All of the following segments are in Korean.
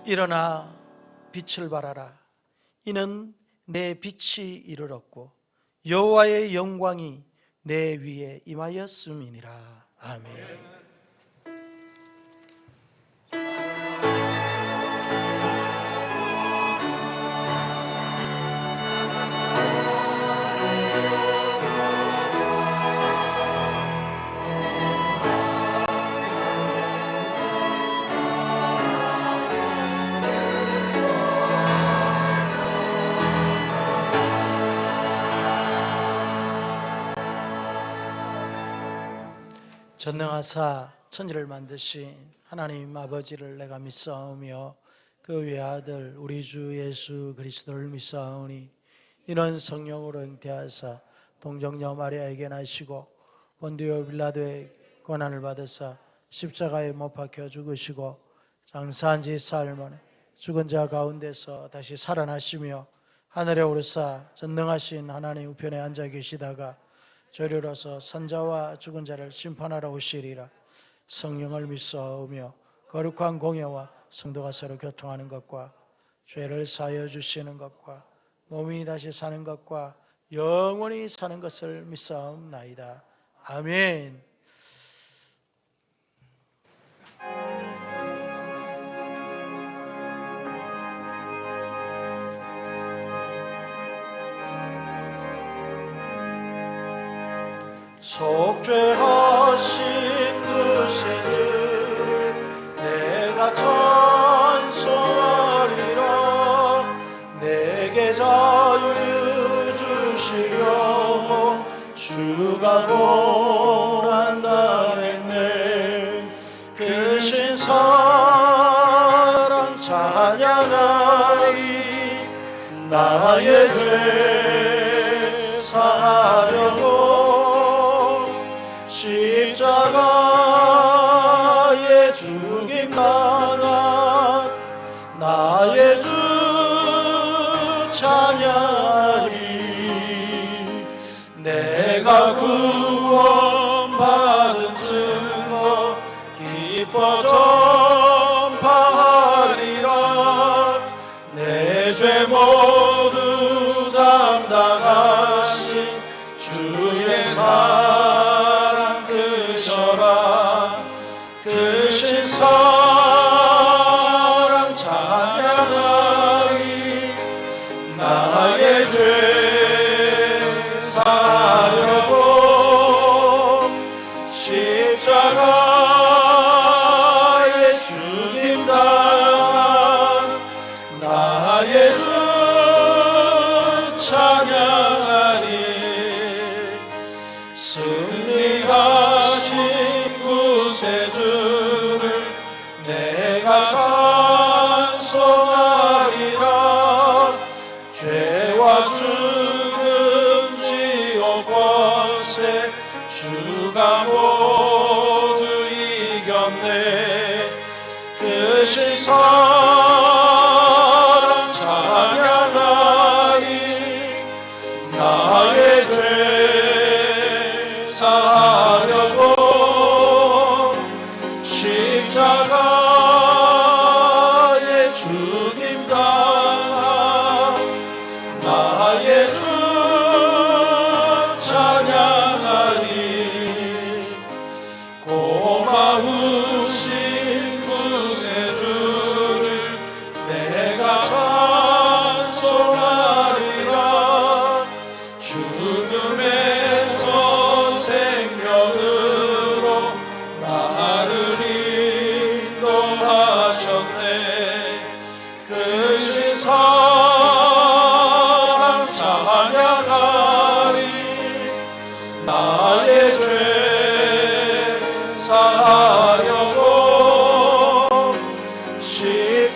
일어나 빛을 발하라. 이는 내 빛이 이르렀고 여호와의 영광이 내 위에 임하였음이니라. 아멘. 전능하사 천지를 만드신 하나님 아버지를 내가 믿사오며 그 외아들 우리 주 예수 그리스도를 믿사오니 이는 성령으로 잉태하사 동정녀 마리아에게 나시고 본디오 빌라도의 고난을 받으사 십자가에 못 박혀 죽으시고 장사한 지 사흘 만에 죽은 자 가운데서 다시 살아나시며 하늘에 오르사 전능하신 하나님 우편에 앉아 계시다가 저리로서 산자와 죽은 자를 심판하러 오시리라. 성령을 믿사오며 거룩한 공예와 성도가 서로 교통하는 것과 죄를 사하여 주시는 것과 몸이 다시 사는 것과 영원히 사는 것을 믿사옵나이다. 아멘. 속죄하신 그 죄를 내가 찬송하리라. 내게 자유 주시려 주가 고난당했네. 그 신사랑 찬양하리. 나의 죄 사하려고 십자가에 죽임당한 나의 주 찬양하리. 내가 구원받은 증거 기뻐 전파하리라. 내 죄 모두 담당하신 주의 사랑 크셔라. 크신 사랑 찬양하리. 나의 죄 사하려고 십자가에 죽임당한 나의 주 찬양하리. 승리하신 구세주를 내가 찬송하리라. 죄와 죽음 지옥 권세 주가 모두 이겼네. 크신 사랑 찬양하리. 나의 죄 사하려고 십자가에 죽임당한 나의 주 찬양하리. 고마우신 구세주를 내가 찬송하리라. 죽음에서 생명으로 나를 인도하셨네. 크신 사랑 찬양하리. 나의 죄 사하려고 십자가에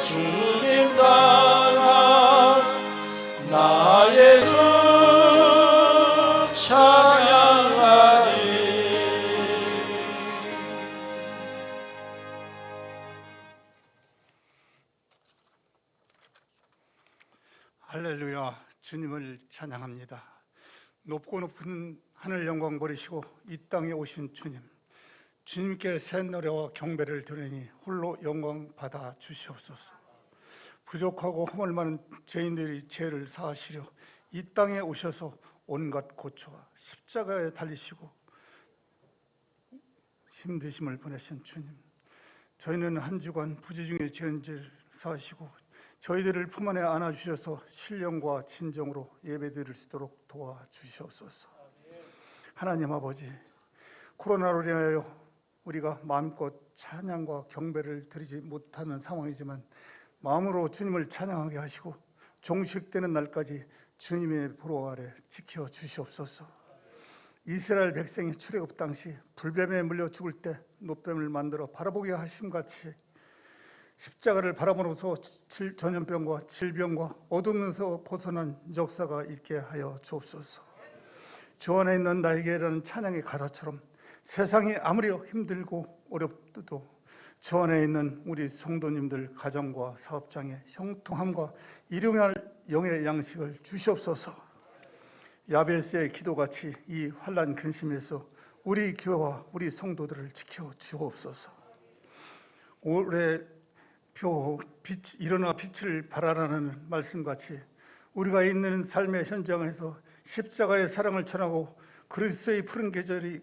죽임당한 나의 주 찬양하리. 할렐루야. 주님을 찬양합니다. 높고 높은 하늘 영광 버리시고 이 땅에 오신 주님, 주님께 새 노래와 경배를 드리니 홀로 영광 받아 주시옵소서. 부족하고 허물 많은 죄인들이 죄를 사하시려 이 땅에 오셔서 온갖 고초와 십자가에 달리시고 힘드심을 보내신 주님, 저희는 한 주간 부지 중에 지은 죄를 사하시고 저희들을 품 안에 안아주셔서 신령과 진정으로 예배드릴 수 있도록 도와주시옵소서. 하나님 아버지, 코로나로 인하여 우리가 마음껏 찬양과 경배를 드리지 못하는 상황이지만 마음으로 주님을 찬양하게 하시고 종식되는 날까지 주님의 보호 아래 지켜 주시옵소서. 이스라엘 백성이 출애굽 당시 불뱀에 물려 죽을 때 노뱀을 만들어 바라보게 하심같이 십자가를 바라보면서 전염병과 질병과 어둠에서 벗어난 역사가 있게 하여 주옵소서. 주 안에 있는 나에게라는 찬양의 가사처럼 세상이 아무리 힘들고 어렵도 주 안에 있는 우리 성도님들 가정과 사업장에 형통함과 일용할 영의 양식을 주시옵소서. 야베스의 기도같이 이 환난 근심에서 우리 교회와 우리 성도들을 지켜 주옵소서. 올해 표 일어나 빛을 발하라는 말씀같이 우리가 있는 삶의 현장에서 십자가의 사랑을 전하고 그리스도의 푸른 계절이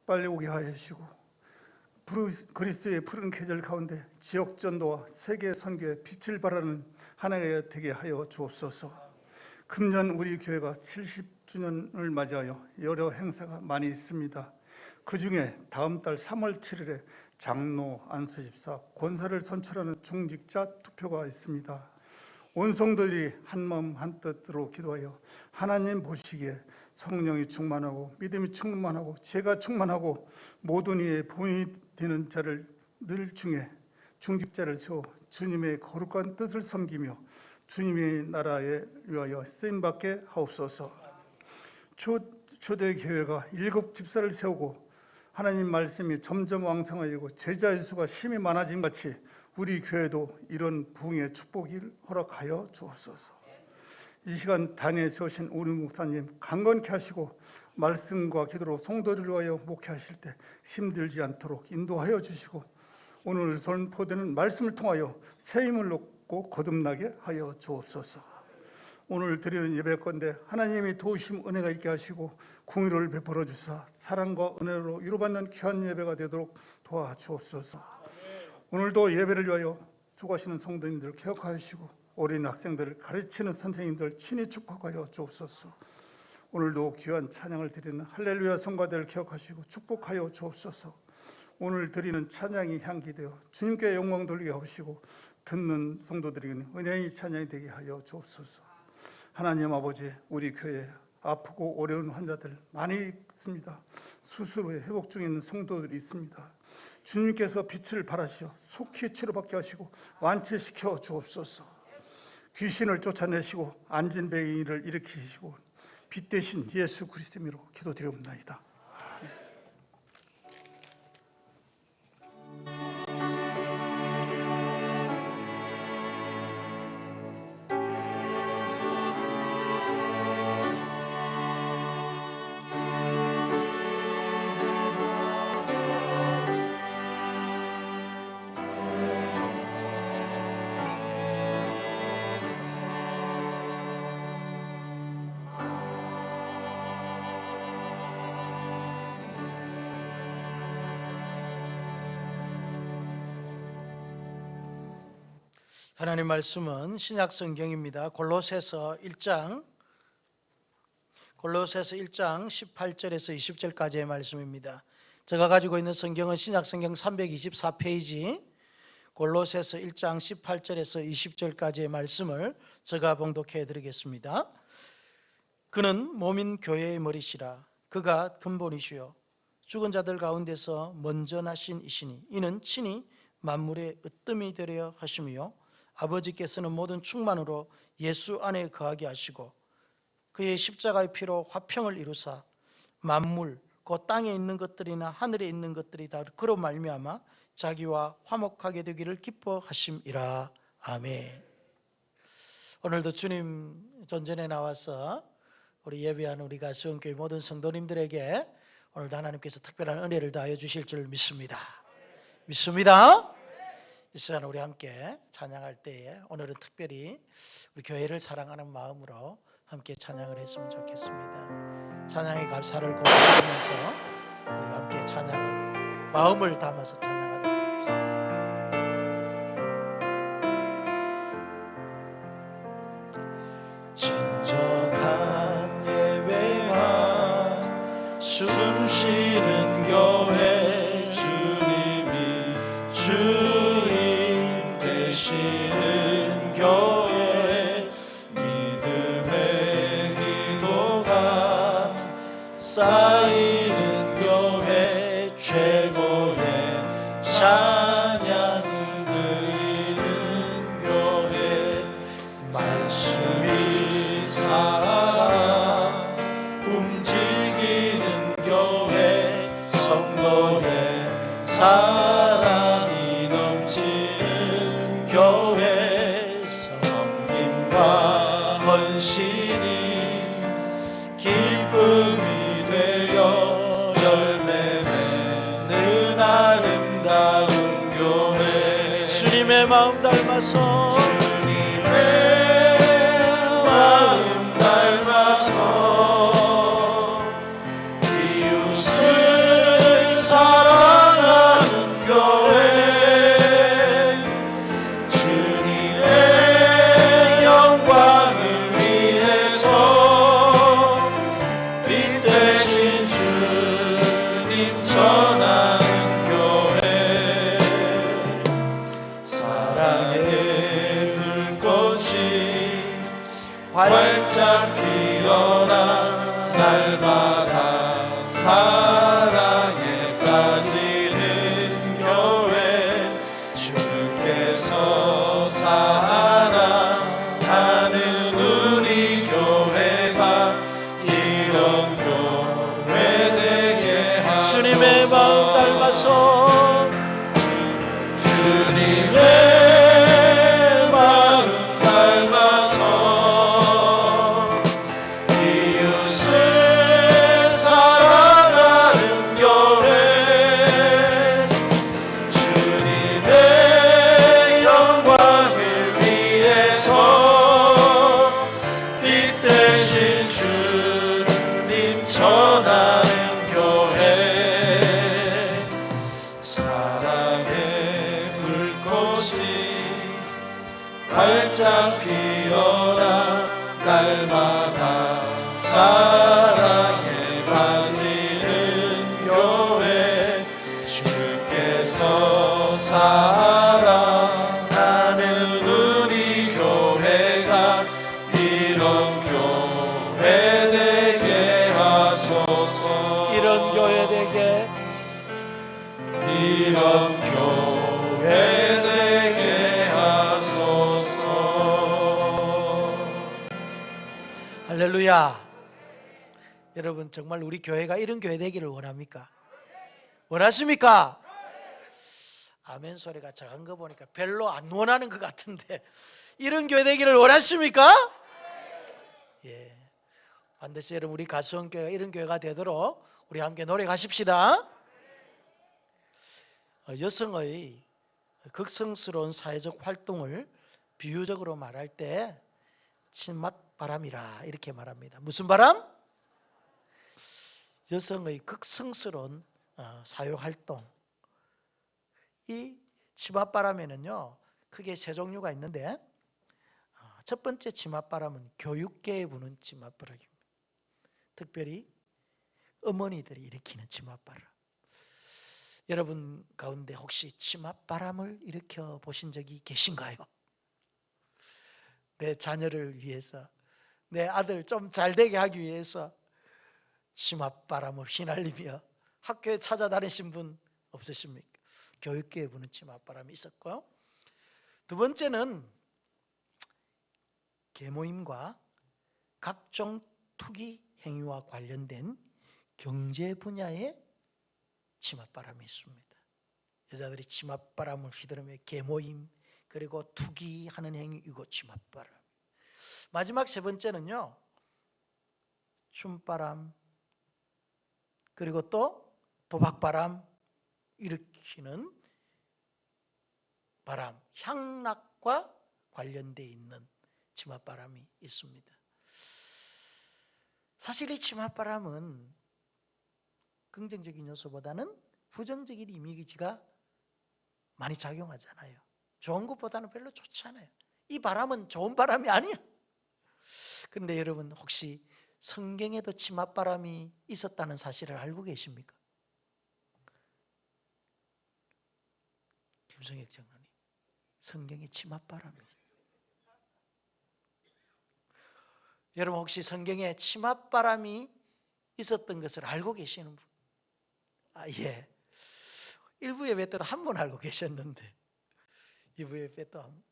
빨리 오게 하여 주시고 그리스도의 푸른 계절 가운데 지역 전도와 세계 선교에 빛을 발하는 한 해가 되게 하여 주옵소서. 금년 우리 교회가 70주년을 맞이하여 여러 행사가 많이 있습니다. 그 중에 다음 달 3월 7일에 장로, 안수집사, 권사를 선출하는 중직자 투표가 있습니다. 온 성도들이 한마음 한뜻으로 기도하여 하나님 보시기에 성령이 충만하고 믿음이 충만하고 죄가 충만하고 모든 이의 본이 되는 자를 늘 중에 중직자를 세워 주님의 거룩한 뜻을 섬기며 주님의 나라에 위하여 쓰임받게 하옵소서. 초대 교회가 7 집사를 세우고 하나님 말씀이 점점 왕성해지고 제자의 수가 심히 많아진 같이 우리 교회도 이런 부흥의 축복을 허락하여 주옵소서. 이 시간 단위에 세우신 우리 목사님 강건케 하시고 말씀과 기도로 성도들을 위하여 목회하실 때 힘들지 않도록 인도하여 주시고 오늘 선포되는 말씀을 통하여 새 힘을 얻고 거듭나게 하여 주옵소서. 오늘 드리는 예배건대 하나님이 도우심 은혜가 있게 하시고 궁유를 베풀어 주사 사랑과 은혜로 위로받는 귀한 예배가 되도록 도와주옵소서. 오늘도 예배를 위하여 수고하시는 성도님들 기억하시고 어린 학생들을 가르치는 선생님들 친히 축복하여 주옵소서. 오늘도 귀한 찬양을 드리는 할렐루야 성가대를 기억하시고 축복하여 주옵소서. 오늘 드리는 찬양이 향기되어 주님께 영광 돌리게 하시고 듣는 성도들에게는 은혜의 찬양이 되게 하여 주옵소서. 하나님 아버지, 우리 교회에 아프고 어려운 환자들 많이 있습니다. 수술 후에 회복 중에 있는 성도들이 있습니다. 주님께서 빛을 발하시어 속히 치료받게 하시고 완치시켜 주옵소서. 귀신을 쫓아내시고 안진뱅이를 일으키시고 빛 대신 예수 그리스도 이름으로 기도드리옵나이다. 하나님 말씀은 신약 성경입니다. 골로새서 1장 18절에서 20절까지의 말씀입니다. 제가 가지고 있는 성경은 신약 성경 324페이지 골로새서 1장 18절에서 20절까지의 말씀을 제가 봉독해 드리겠습니다. 그는 몸인 교회의 머리시라. 그가 근본이시요 죽은 자들 가운데서 먼저 나신 이시니 이는 친히 만물의 으뜸이 되려 하심이요 아버지께서는 모든 충만으로 예수 안에 거하게 하시고 그의 십자가의 피로 화평을 이루사 만물 곧 땅에 있는 것들이나 하늘에 있는 것들이 다 그로 말미암아 자기와 화목하게 되기를 기뻐하심이라. 아멘. 오늘도 주님 존전에 나와서 우리 예배하는 우리 가수원교회 모든 성도님들에게 오늘도 하나님께서 특별한 은혜를 다하여 주실 줄 믿습니다. 믿습니다. 이 시간 우리 함께 찬양할 때에 오늘은 특별히 우리 교회를 사랑하는 마음으로 함께 찬양을 했으면 좋겠습니다. 찬양의 감사를 고백하면서 우리가 함께 찬양을 마음을 담아서 찬양하도록 하겠습니다. 진정한 예배와 숨쉬는 교회 주님이 주인 되시는 교회 믿음의 기도가 쌓이는 교회 최고의 찬양을 드리는 교회 말씀이 살아 움직이는 교회 성도의 사랑이 넘치는 교회 섬김과 헌신이 기쁨이 되어 열매 맺는 아름다운 교회 주님의 마음 닮아서 마음 닮아서 이웃을 사랑하는 교회 주님의 영광을 위해서 빛 되신 주님 전하는 교회 사랑의 불꽃이 활짝 피어나 날마다 사랑에 빠지는 교회 주께서 사랑하는 우리 교회가 이런 교회 되게 하소서 주님의 마음 닮아서 주님의 마음 닮아서 이웃을 사랑하는 교회 주님의 영광을 위해서 빛 되신 주님 전하는 교회 사랑의 불꽃이 활짝 피어나 날마다 사랑에 빠지는 교회 주께서 사랑하는 우리 교회가 이런 교회 되게 하소서 이런 교회 되게 이런 교회 되게 하소서 할렐루야. 여러분 정말 우리 교회가 이런 교회 되기를 원합니까? 원하십니까? 아멘 소리가 작은 거 보니까 별로 안 원하는 것 같은데 이런 교회 되기를 원하십니까? 예, 반드시 여러분 우리 가수원교회가 이런 교회가 되도록 우리 함께 노력하십시다. 여성의 극성스러운 사회적 활동을 비유적으로 말할 때 친맛바람이라 이렇게 말합니다. 무슨 바람? 여성의 극성스러운 사회활동. 이 치맛바람에는요 크게 세 종류가 있는데 첫 번째 치맛바람은 교육계에 부는 치맛바람입니다. 특별히 어머니들이 일으키는 치맛바람. 여러분 가운데 혹시 치맛바람을 일으켜 보신 적이 계신가요? 내 자녀를 위해서 내 아들 좀 잘되게 하기 위해서 치맛바람을 휘날리며 학교에 찾아다니신 분 없으십니까? 교육계에 부는 치맛바람이 있었고요. 두 번째는 계모임과 각종 투기 행위와 관련된 경제 분야의 치맛바람이 있습니다. 여자들이 치맛바람을 휘두르며 계모임 그리고 투기하는 행위 이거 치맛바람. 마지막 세 번째는요 춤바람, 그리고 또 도박바람 일으키는 바람, 향락과 관련되어 있는 치맛바람이 있습니다. 사실 이 치맛바람은 긍정적인 요소보다는 부정적인 이미지가 많이 작용하잖아요. 좋은 것보다는 별로 좋지 않아요. 이 바람은 좋은 바람이 아니야. 그런데 여러분 혹시 성경에도 치맛바람이 있었다는 사실을 알고 계십니까? 김성혁 장로님, 성경에 치맛바람이 있어요. 여러분 혹시 성경에 치맛바람이 있었던 것을 알고 계시는 분? 예. 일부 예배 때도 한 분 알고 계셨는데 2부 예배 또 한 분.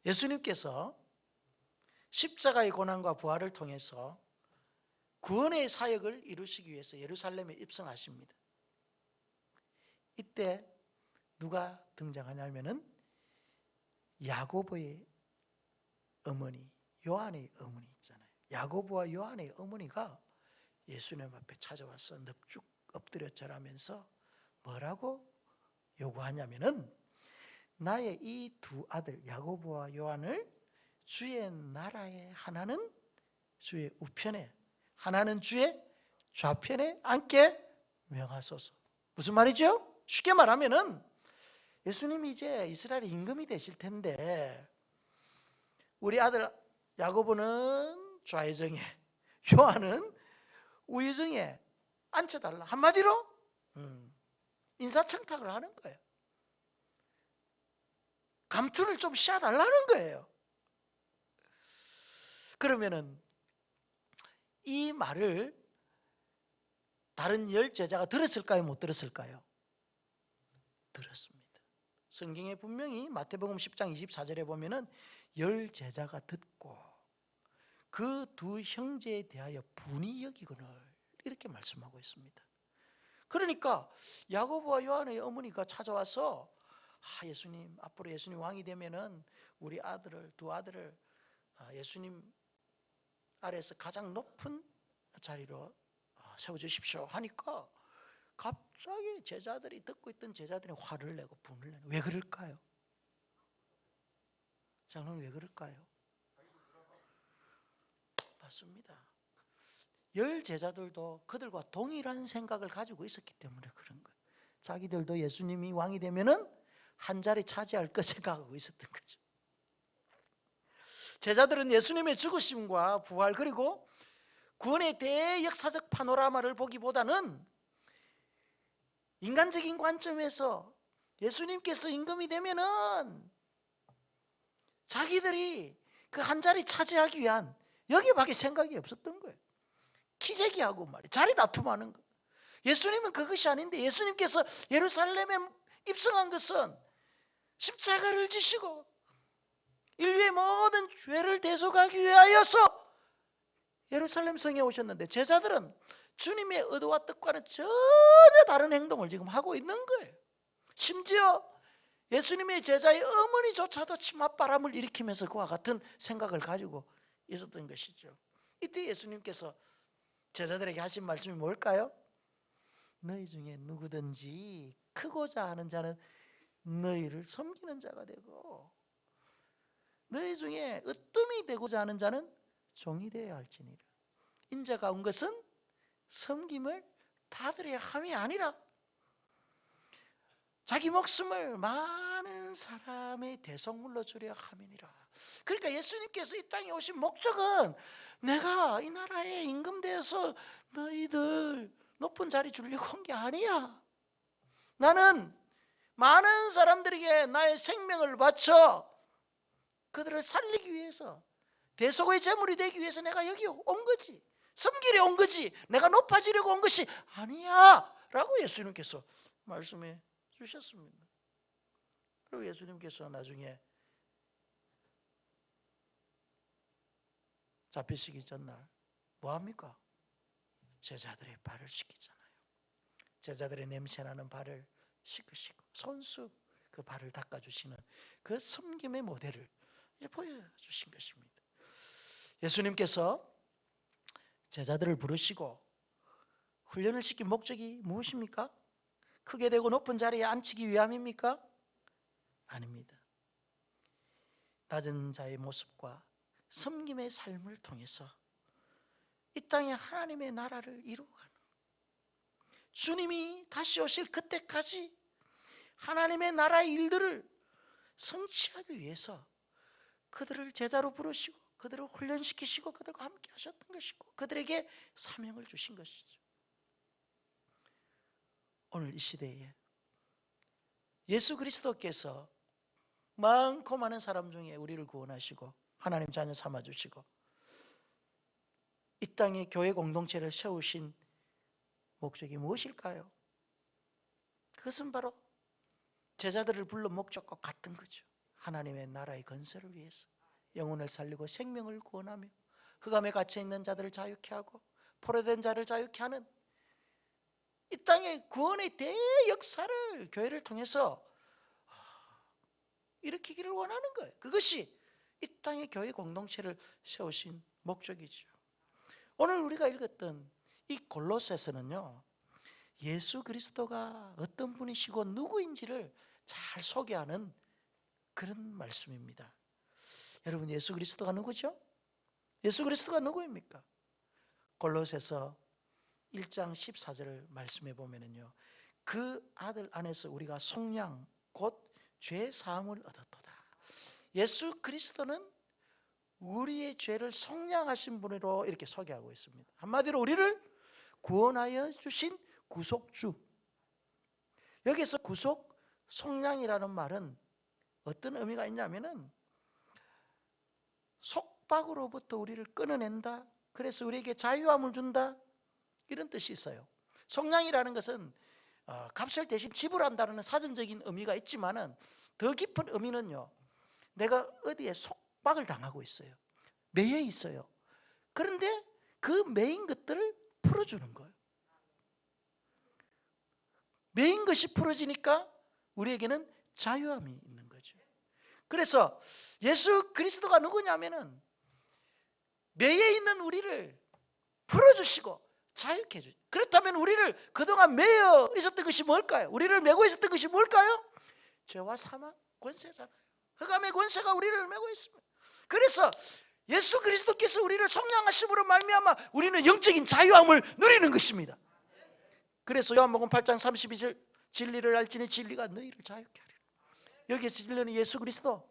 예수님께서 십자가의 고난과 부활을 통해서 구원의 사역을 이루시기 위해서 예루살렘에 입성하십니다. 이때 누가 등장하냐면은 야고보의 어머니, 요한의 어머니 있잖아요. 야고보와 요한의 어머니가 예수님 앞에 찾아와서 넙죽 엎드려 절하면서 뭐라고 요구하냐면은 나의 이 두 아들 야고보와 요한을 주의 나라에 하나는 주의 우편에 하나는 주의 좌편에 앉게 명하소서. 무슨 말이죠? 쉽게 말하면은 예수님이 이제 이스라엘의 임금이 되실 텐데 우리 아들 야고보는 좌회전에 요한은 우회전에 앉혀달라. 한마디로 인사청탁을 하는 거예요. 감투를 좀 씌워달라는 거예요. 그러면은 이 말을 다른 10제자가 들었을까요? 못 들었을까요? 들었습니다. 성경에 분명히 마태복음 10장 24절에 보면은 10제자가 듣고 그 두 형제에 대하여 분이 여기거늘 이렇게 말씀하고 있습니다. 그러니까 야고보와 요한의 어머니가 찾아와서 예수님 앞으로 예수님 왕이 되면은 우리 두 아들을 예수님 아래에서 가장 높은 자리로 세워주십시오 하니까 갑자기 제자들이 듣고 있던 제자들이 화를 내고 분을 내는. 왜 그럴까요? 장로는 왜 그럴까요? 맞습니다. 10제자들도 그들과 동일한 생각을 가지고 있었기 때문에 그런 거예요. 자기들도 예수님이 왕이 되면은 한 자리 차지할 것 생각하고 있었던 거죠. 제자들은 예수님의 죽으심과 부활 그리고 구원의 대역사적 파노라마를 보기보다는 인간적인 관점에서 예수님께서 임금이 되면은 자기들이 그 한 자리 차지하기 위한 여기밖에 생각이 없었던 거예요. 키재기하고 말이에요. 자리 다툼하는 거. 예수님은 그것이 아닌데 예수님께서 예루살렘에 입성한 것은 십자가를 지시고 인류의 모든 죄를 대속하기 위하여서 예루살렘 성에 오셨는데 제자들은 주님의 의도와 뜻과는 전혀 다른 행동을 지금 하고 있는 거예요. 심지어 예수님의 제자의 어머니조차도 치맛바람을 일으키면서 그와 같은 생각을 가지고 있었던 것이죠. 이때 예수님께서 제자들에게 하신 말씀이 뭘까요? 너희 중에 누구든지 크고자 하는 자는 너희를 섬기는 자가 되고 너희 중에 으뜸이 되고자 하는 자는 종이 되어야 할지니라. 인자가 온 것은 섬김을 받으려 함이 아니라 자기 목숨을 많은 사람의 대속물로 주려 함이니라. 그러니까 예수님께서 이 땅에 오신 목적은 내가 이 나라의 임금 되어서 너희들 높은 자리 주려고 한 게 아니야. 나는 많은 사람들에게 나의 생명을 바쳐 그들을 살리기 위해서 대속의 제물이 되기 위해서 내가 여기 온 거지. 섬기려 온 거지. 내가 높아지려고 온 것이 아니야 라고 예수님께서 말씀해 주셨습니다. 그리고 예수님께서 나중에 잡히시기 전날 뭐합니까? 제자들의 발을 씻기잖아요. 제자들의 냄새나는 발을 씻으시고 손수 그 발을 닦아주시는 그 섬김의 모델을 보여주신 것입니다. 예수님께서 제자들을 부르시고 훈련을 시킨 목적이 무엇입니까? 크게 되고 높은 자리에 앉히기 위함입니까? 아닙니다. 낮은 자의 모습과 섬김의 삶을 통해서 이 땅에 하나님의 나라를 이루어가는, 주님이 다시 오실 그때까지 하나님의 나라의 일들을 성취하기 위해서 그들을 제자로 부르시고 그들을 훈련시키시고 그들과 함께 하셨던 것이고 그들에게 사명을 주신 것이죠. 오늘 이 시대에 예수 그리스도께서 많고 많은 사람 중에 우리를 구원하시고 하나님 자녀 삼아주시고 이 땅에 교회 공동체를 세우신 목적이 무엇일까요? 그것은 바로 제자들을 불러 목적과 같은 거죠. 하나님의 나라의 건설을 위해서 영혼을 살리고 생명을 구원하며 흑암에 갇혀 있는 자들을 자유케 하고 포로된 자를 자유케 하는 이 땅의 구원의 대역사를 교회를 통해서 일으키기를 원하는 거예요. 그것이 이 땅의 교회 공동체를 세우신 목적이죠. 오늘 우리가 읽었던 이 골로새서는요, 예수 그리스도가 어떤 분이시고 누구인지를 잘 소개하는 그런 말씀입니다. 여러분, 예수 그리스도가 누구죠? 예수 그리스도가 누구입니까? 골로새서 1장 14절 말씀해 보면은요, 그 아들 안에서 우리가 속량 곧 죄 사함을 얻었도다. 예수 그리스도는 우리의 죄를 속량하신 분으로 이렇게 소개하고 있습니다. 한마디로 우리를 구원하여 주신 구속주. 여기서 구속, 속량이라는 말은 어떤 의미가 있냐면은 속박으로부터 우리를 끊어낸다, 그래서 우리에게 자유함을 준다, 이런 뜻이 있어요. 속량이라는 것은 값을 대신 지불한다는 사전적인 의미가 있지만은 더 깊은 의미는요, 내가 어디에 속박을 당하고 있어요, 매여 있어요. 그런데 그 매인 것들을 풀어주는 거예요. 매인 것이 풀어지니까 우리에게는 자유함이 있는 거죠. 그래서 예수 그리스도가 누구냐면은 매여 있는 우리를 풀어주시고 자유케 해주죠. 그렇다면 우리를 그동안 매여 있었던 것이 뭘까요? 우리를 메고 있었던 것이 뭘까요? 죄와 사망 권세잖아요. 흑암의 권세가 우리를 메고 있습니다. 그래서 예수 그리스도께서 우리를 속량하심으로 말미암아 우리는 영적인 자유함을 누리는 것입니다. 그래서 요한복음 8장 32절, 진리를 알지니 진리가 너희를 자유케 하리라. 여기에서 진리는 예수 그리스도,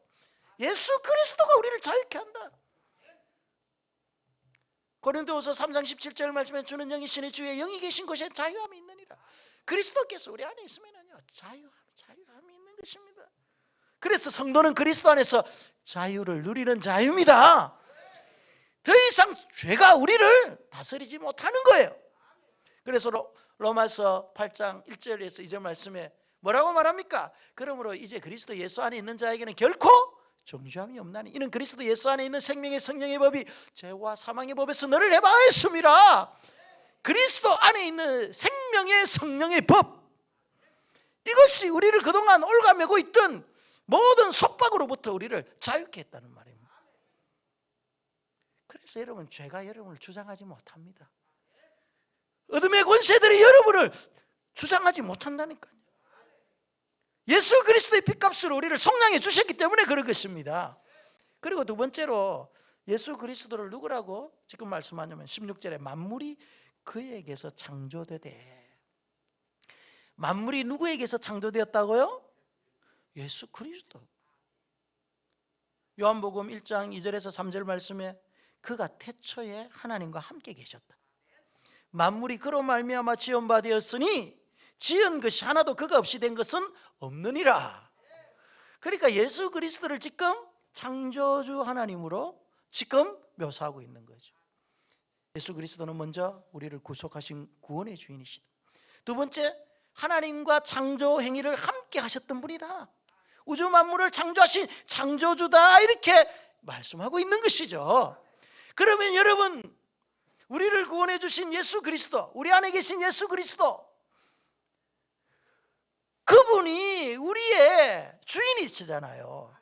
예수 그리스도가 우리를 자유케 한다. 고린도후서 3장 17절 말씀에 주는 영이 신의 주의 영이 계신 곳에 자유함이 있느니라. 그리스도께서 우리 안에 있으면요, 자유함이 있는 것입니다. 그래서 성도는 그리스도 안에서 자유를 누리는 자유입니다. 더 이상 죄가 우리를 다스리지 못하는 거예요. 그래서 로마서 8장 1절에서 2절 말씀에 뭐라고 말합니까? 그러므로 이제 그리스도 예수 안에 있는 자에게는 결코 정죄함이 없나니 이는 그리스도 예수 안에 있는 생명의 성령의 법이 죄와 사망의 법에서 너를 해방했습니다. 그리스도 안에 있는 생명의 성령의 법, 이것이 우리를 그동안 올가매고 있던 모든 속박으로부터 우리를 자유케 했다는 말입니다. 그래서 여러분, 죄가 여러분을 주장하지 못합니다. 어둠의 권세들이 여러분을 주장하지 못한다니까요. 예수 그리스도의 핏값으로 우리를 속량해 주셨기 때문에 그런 것입니다. 그리고 두 번째로 예수 그리스도를 누구라고 지금 말씀하냐면 16절에 만물이 그에게서 창조되되, 만물이 누구에게서 창조되었다고요? 예수 그리스도. 요한복음 1장 2절에서 3절 말씀에 그가 태초에 하나님과 함께 계셨다. 만물이 그로 말미암아 지은 바 되었으니 지은 것이 하나도 그가 없이 된 것은 없느니라. 그러니까 예수 그리스도를 지금 창조주 하나님으로 지금 묘사하고 있는 거죠. 예수 그리스도는 먼저 우리를 구속하신 구원의 주인이시다. 두 번째, 하나님과 창조 행위를 함께 하셨던 분이다. 우주 만물을 창조하신 창조주다, 이렇게 말씀하고 있는 것이죠. 그러면 여러분, 우리를 구원해 주신 예수 그리스도, 우리 안에 계신 예수 그리스도, 그분이 우리의 주인이시잖아요.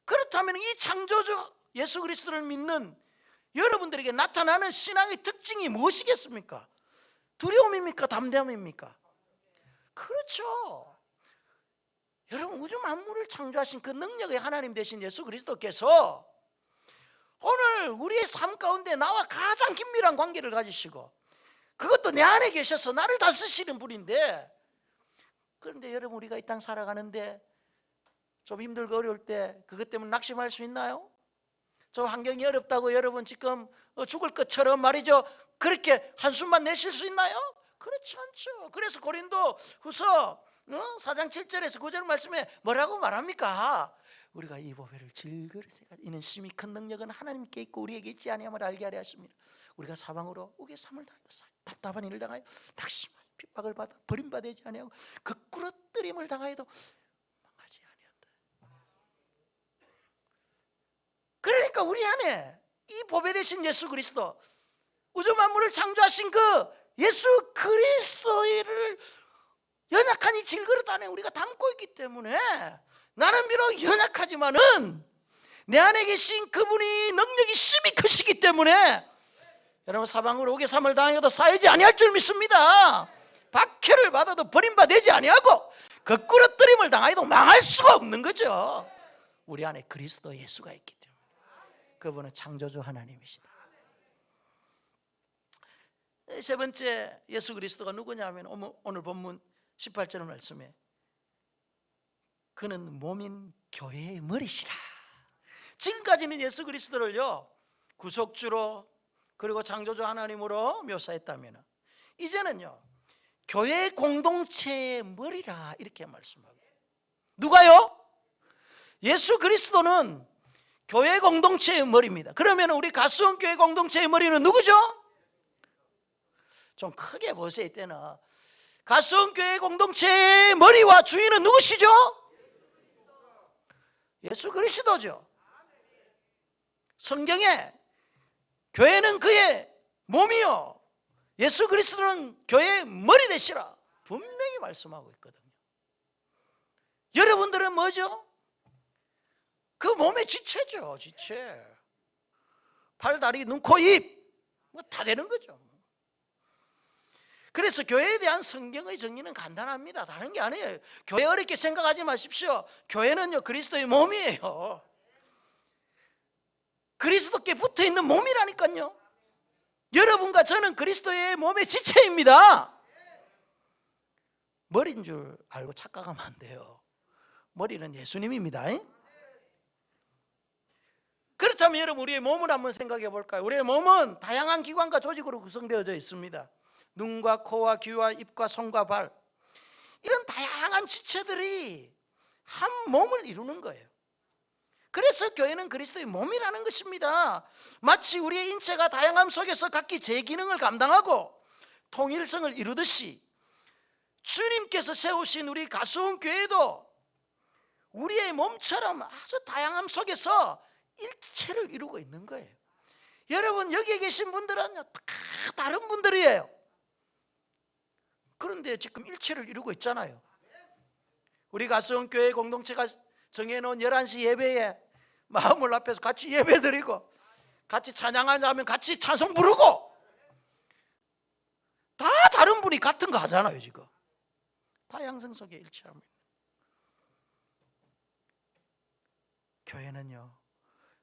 그렇다면 이 창조주 예수 그리스도를 믿는 여러분들에게 나타나는 신앙의 특징이 무엇이겠습니까? 두려움입니까? 담대함입니까? 그렇죠. 여러분, 우주 만물을 창조하신 그 능력의 하나님 되신 예수 그리스도께서 오늘 우리의 삶 가운데 나와 가장 긴밀한 관계를 가지시고 그것도 내 안에 계셔서 나를 다스리시는 분인데, 그런데 여러분, 우리가 이 땅 살아가는데 좀 힘들고 어려울 때 그것 때문에 낙심할 수 있나요? 저 환경이 어렵다고 여러분 지금 죽을 것처럼 말이죠, 그렇게 한숨만 내쉴 수 있나요? 그렇지 않죠. 그래서 고린도 후서 4장 7절에서 9절 말씀에 뭐라고 말합니까? 우리가 이 보배를 질그릇에 이는 심히 큰 능력은 하나님께 있고 우리에게 있지 아니함을 알게 하려 하십니다. 우리가 사방으로 우겨쌈을 당하여 답답한 일을 당하여 낙심하여 핍박을 받아 버림받지 아니하고 거꾸러뜨림을 당하여도 망하지 아니한다. 그러니까 우리 안에 이 보배 되신 예수 그리스도, 우주 만물을 창조하신 그 예수 그리스도를 연약한 이 질그릇 안에 우리가 담고 있기 때문에, 나는 비록 연약하지만은 내 안에 계신 그분이 능력이 심히 크시기 때문에 여러분, 사방으로 우겨쌈을 당해도 쌓이지 아니할 줄 믿습니다. 박해를 받아도 버림받지 아니하고 거꾸러뜨림을 당해도 망할 수가 없는 거죠. 우리 안에 그리스도 예수가 있기 때문에. 그분은 창조주 하나님이시다. 세 번째, 예수 그리스도가 누구냐 하면 오늘 본문 18절 말씀에 그는 몸인 교회의 머리시라. 지금까지는 예수 그리스도를요 구속주로 그리고 창조주 하나님으로 묘사했다면, 이제는요 교회 공동체의 머리라 이렇게 말씀하고. 누가요? 예수 그리스도는 교회 공동체의 머리입니다. 그러면 우리 가수원 교회 공동체의 머리는 누구죠? 좀 크게 보세요. 이때는 가수원 교회 공동체의 머리와 주인은 누구시죠? 예수 그리스도죠. 성경에 교회는 그의 몸이요 예수 그리스도는 교회의 머리 되시라 분명히 말씀하고 있거든요. 여러분들은 뭐죠? 그 몸의 지체죠. 지체. 팔, 다리, 눈, 코, 입 뭐 다 되는 거죠. 그래서 교회에 대한 성경의 정리는 간단합니다. 다른 게 아니에요. 교회 어렵게 생각하지 마십시오. 교회는요 그리스도의 몸이에요. 그리스도께 붙어있는 몸이라니까요. 여러분과 저는 그리스도의 몸의 지체입니다. 머리인 줄 알고 착각하면 안 돼요. 머리는 예수님입니다. 그렇다면 여러분, 우리의 몸을 한번 생각해 볼까요? 우리의 몸은 다양한 기관과 조직으로 구성되어져 있습니다. 눈과 코와 귀와 입과 손과 발, 이런 다양한 지체들이 한 몸을 이루는 거예요. 그래서 교회는 그리스도의 몸이라는 것입니다. 마치 우리의 인체가 다양함 속에서 각기 제 기능을 감당하고 통일성을 이루듯이 주님께서 세우신 우리 가수원 교회도 우리의 몸처럼 아주 다양함 속에서 일체를 이루고 있는 거예요. 여러분, 여기에 계신 분들은 다 다른 분들이에요. 그런데 지금 일체를 이루고 있잖아요. 우리 가수원 교회 공동체가 정해놓은 11시 예배에 마음을 앞에서 같이 예배드리고 같이 찬양하자면 같이 찬송 부르고 다 다른 분이 같은 거 하잖아요. 지금 다양성 속에 일치합니다. 교회는요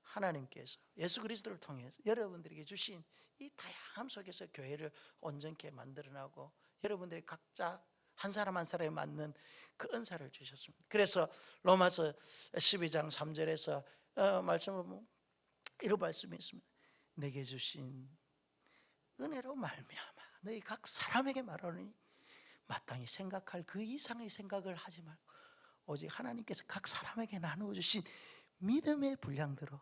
하나님께서 예수 그리스도를 통해서 여러분들에게 주신 이 다양함 속에서 교회를 온전케 만들어나고 여러분들이 각자 한 사람 한 사람에 맞는 그 은사를 주셨습니다. 그래서 로마서 12장 3절에서 말씀을 보면 이런 말씀이 있습니다. 내게 주신 은혜로 말미암아 너희 각 사람에게 말하니 마땅히 생각할 그 이상의 생각을 하지 말고 오직 하나님께서 각 사람에게 나누어 주신 믿음의 분량대로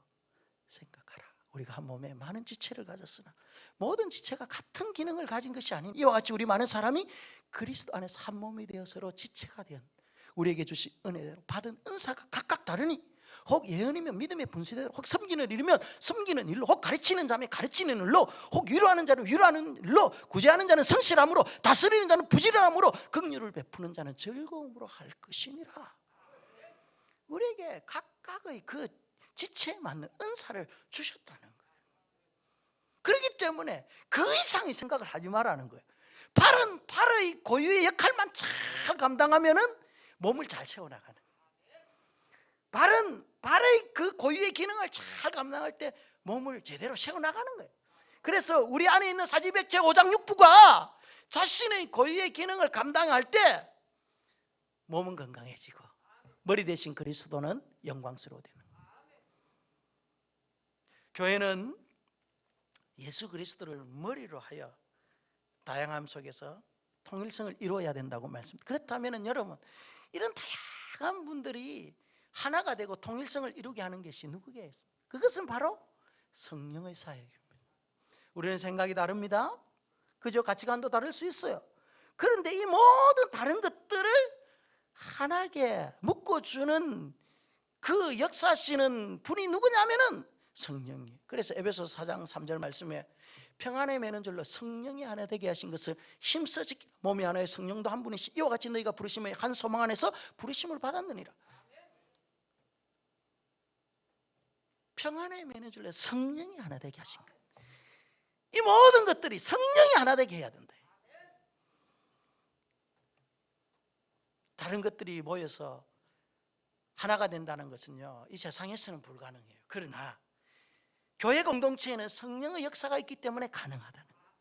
생각하라. 우리가 한 몸에 많은 지체를 가졌으나 모든 지체가 같은 기능을 가진 것이 아닌 이와 같이 우리 많은 사람이 그리스도 안에서 한 몸이 되어 서로 지체가 된 우리에게 주신 은혜대로 받은 은사가 각각 다르니 혹 예언이면 믿음의 분수대로 혹 섬기는 일이면 섬기는 일로 혹 가르치는 자면 가르치는 일로 혹 위로하는 자는 위로하는 일로 구제하는 자는 성실함으로 다스리는 자는 부지런함으로 긍휼을 베푸는 자는 즐거움으로 할 것이니라. 우리에게 각각의 그 지체에 맞는 은사를 주셨다는 거예요. 때문에 그 이상의 생각을 하지 말라는 거예요. 발의 고유의 역할만 잘 감당하면은 몸을 잘 세워나가는 거예요. 발의 그 고유의 기능을 잘 감당할 때 몸을 제대로 세워나가는 거예요. 그래서 우리 안에 있는 사지백 제5장 6부가 자신의 고유의 기능을 감당할 때 몸은 건강해지고 머리 대신 그리스도는 영광스러워 되는 거예요. 교회는 예수 그리스도를 머리로 하여 다양함 속에서 통일성을 이루어야 된다고 말씀드립니다. 그렇다면 여러분, 이런 다양한 분들이 하나가 되고 통일성을 이루게 하는 것이 누구겠습니까? 그것은 바로 성령의 사역입니다. 우리는 생각이 다릅니다. 그저 가치관도 다를 수 있어요. 그런데 이 모든 다른 것들을 하나게 묶어주는 그 역사하시는 분이 누구냐면은 성령이에요. 그래서 에베소서 4장 3절 말씀에 평안에 매는 줄로 성령이 하나 되게 하신 것을 힘써 지키라. 몸이 하나의 성령도 한 분이시 이와 같이 너희가 부르심의 한 소망 안에서 부르심을 받았느니라. 평안에 매는 줄로 성령이 하나 되게 하신 거예요. 이 모든 것들이 성령이 하나 되게 해야 된다. 다른 것들이 모여서 하나가 된다는 것은요, 이 세상에서는 불가능해요. 그러나 교회 공동체에는 성령의 역사가 있기 때문에 가능하다는 거예요.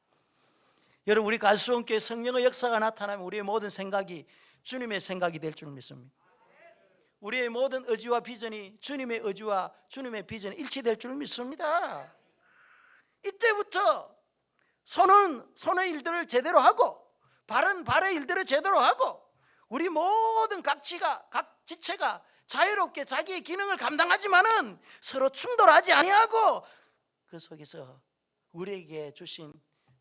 여러분, 우리 갈수원교회 성령의 역사가 나타나면 우리의 모든 생각이 주님의 생각이 될 줄 믿습니다. 우리의 모든 의지와 비전이 주님의 의지와 주님의 비전이 일치될 줄 믿습니다. 이때부터 손은 손의 일들을 제대로 하고 발은 발의 일들을 제대로 하고 우리 모든 각 지체가 자유롭게 자기의 기능을 감당하지만은 서로 충돌하지 아니하고 그 속에서 우리에게 주신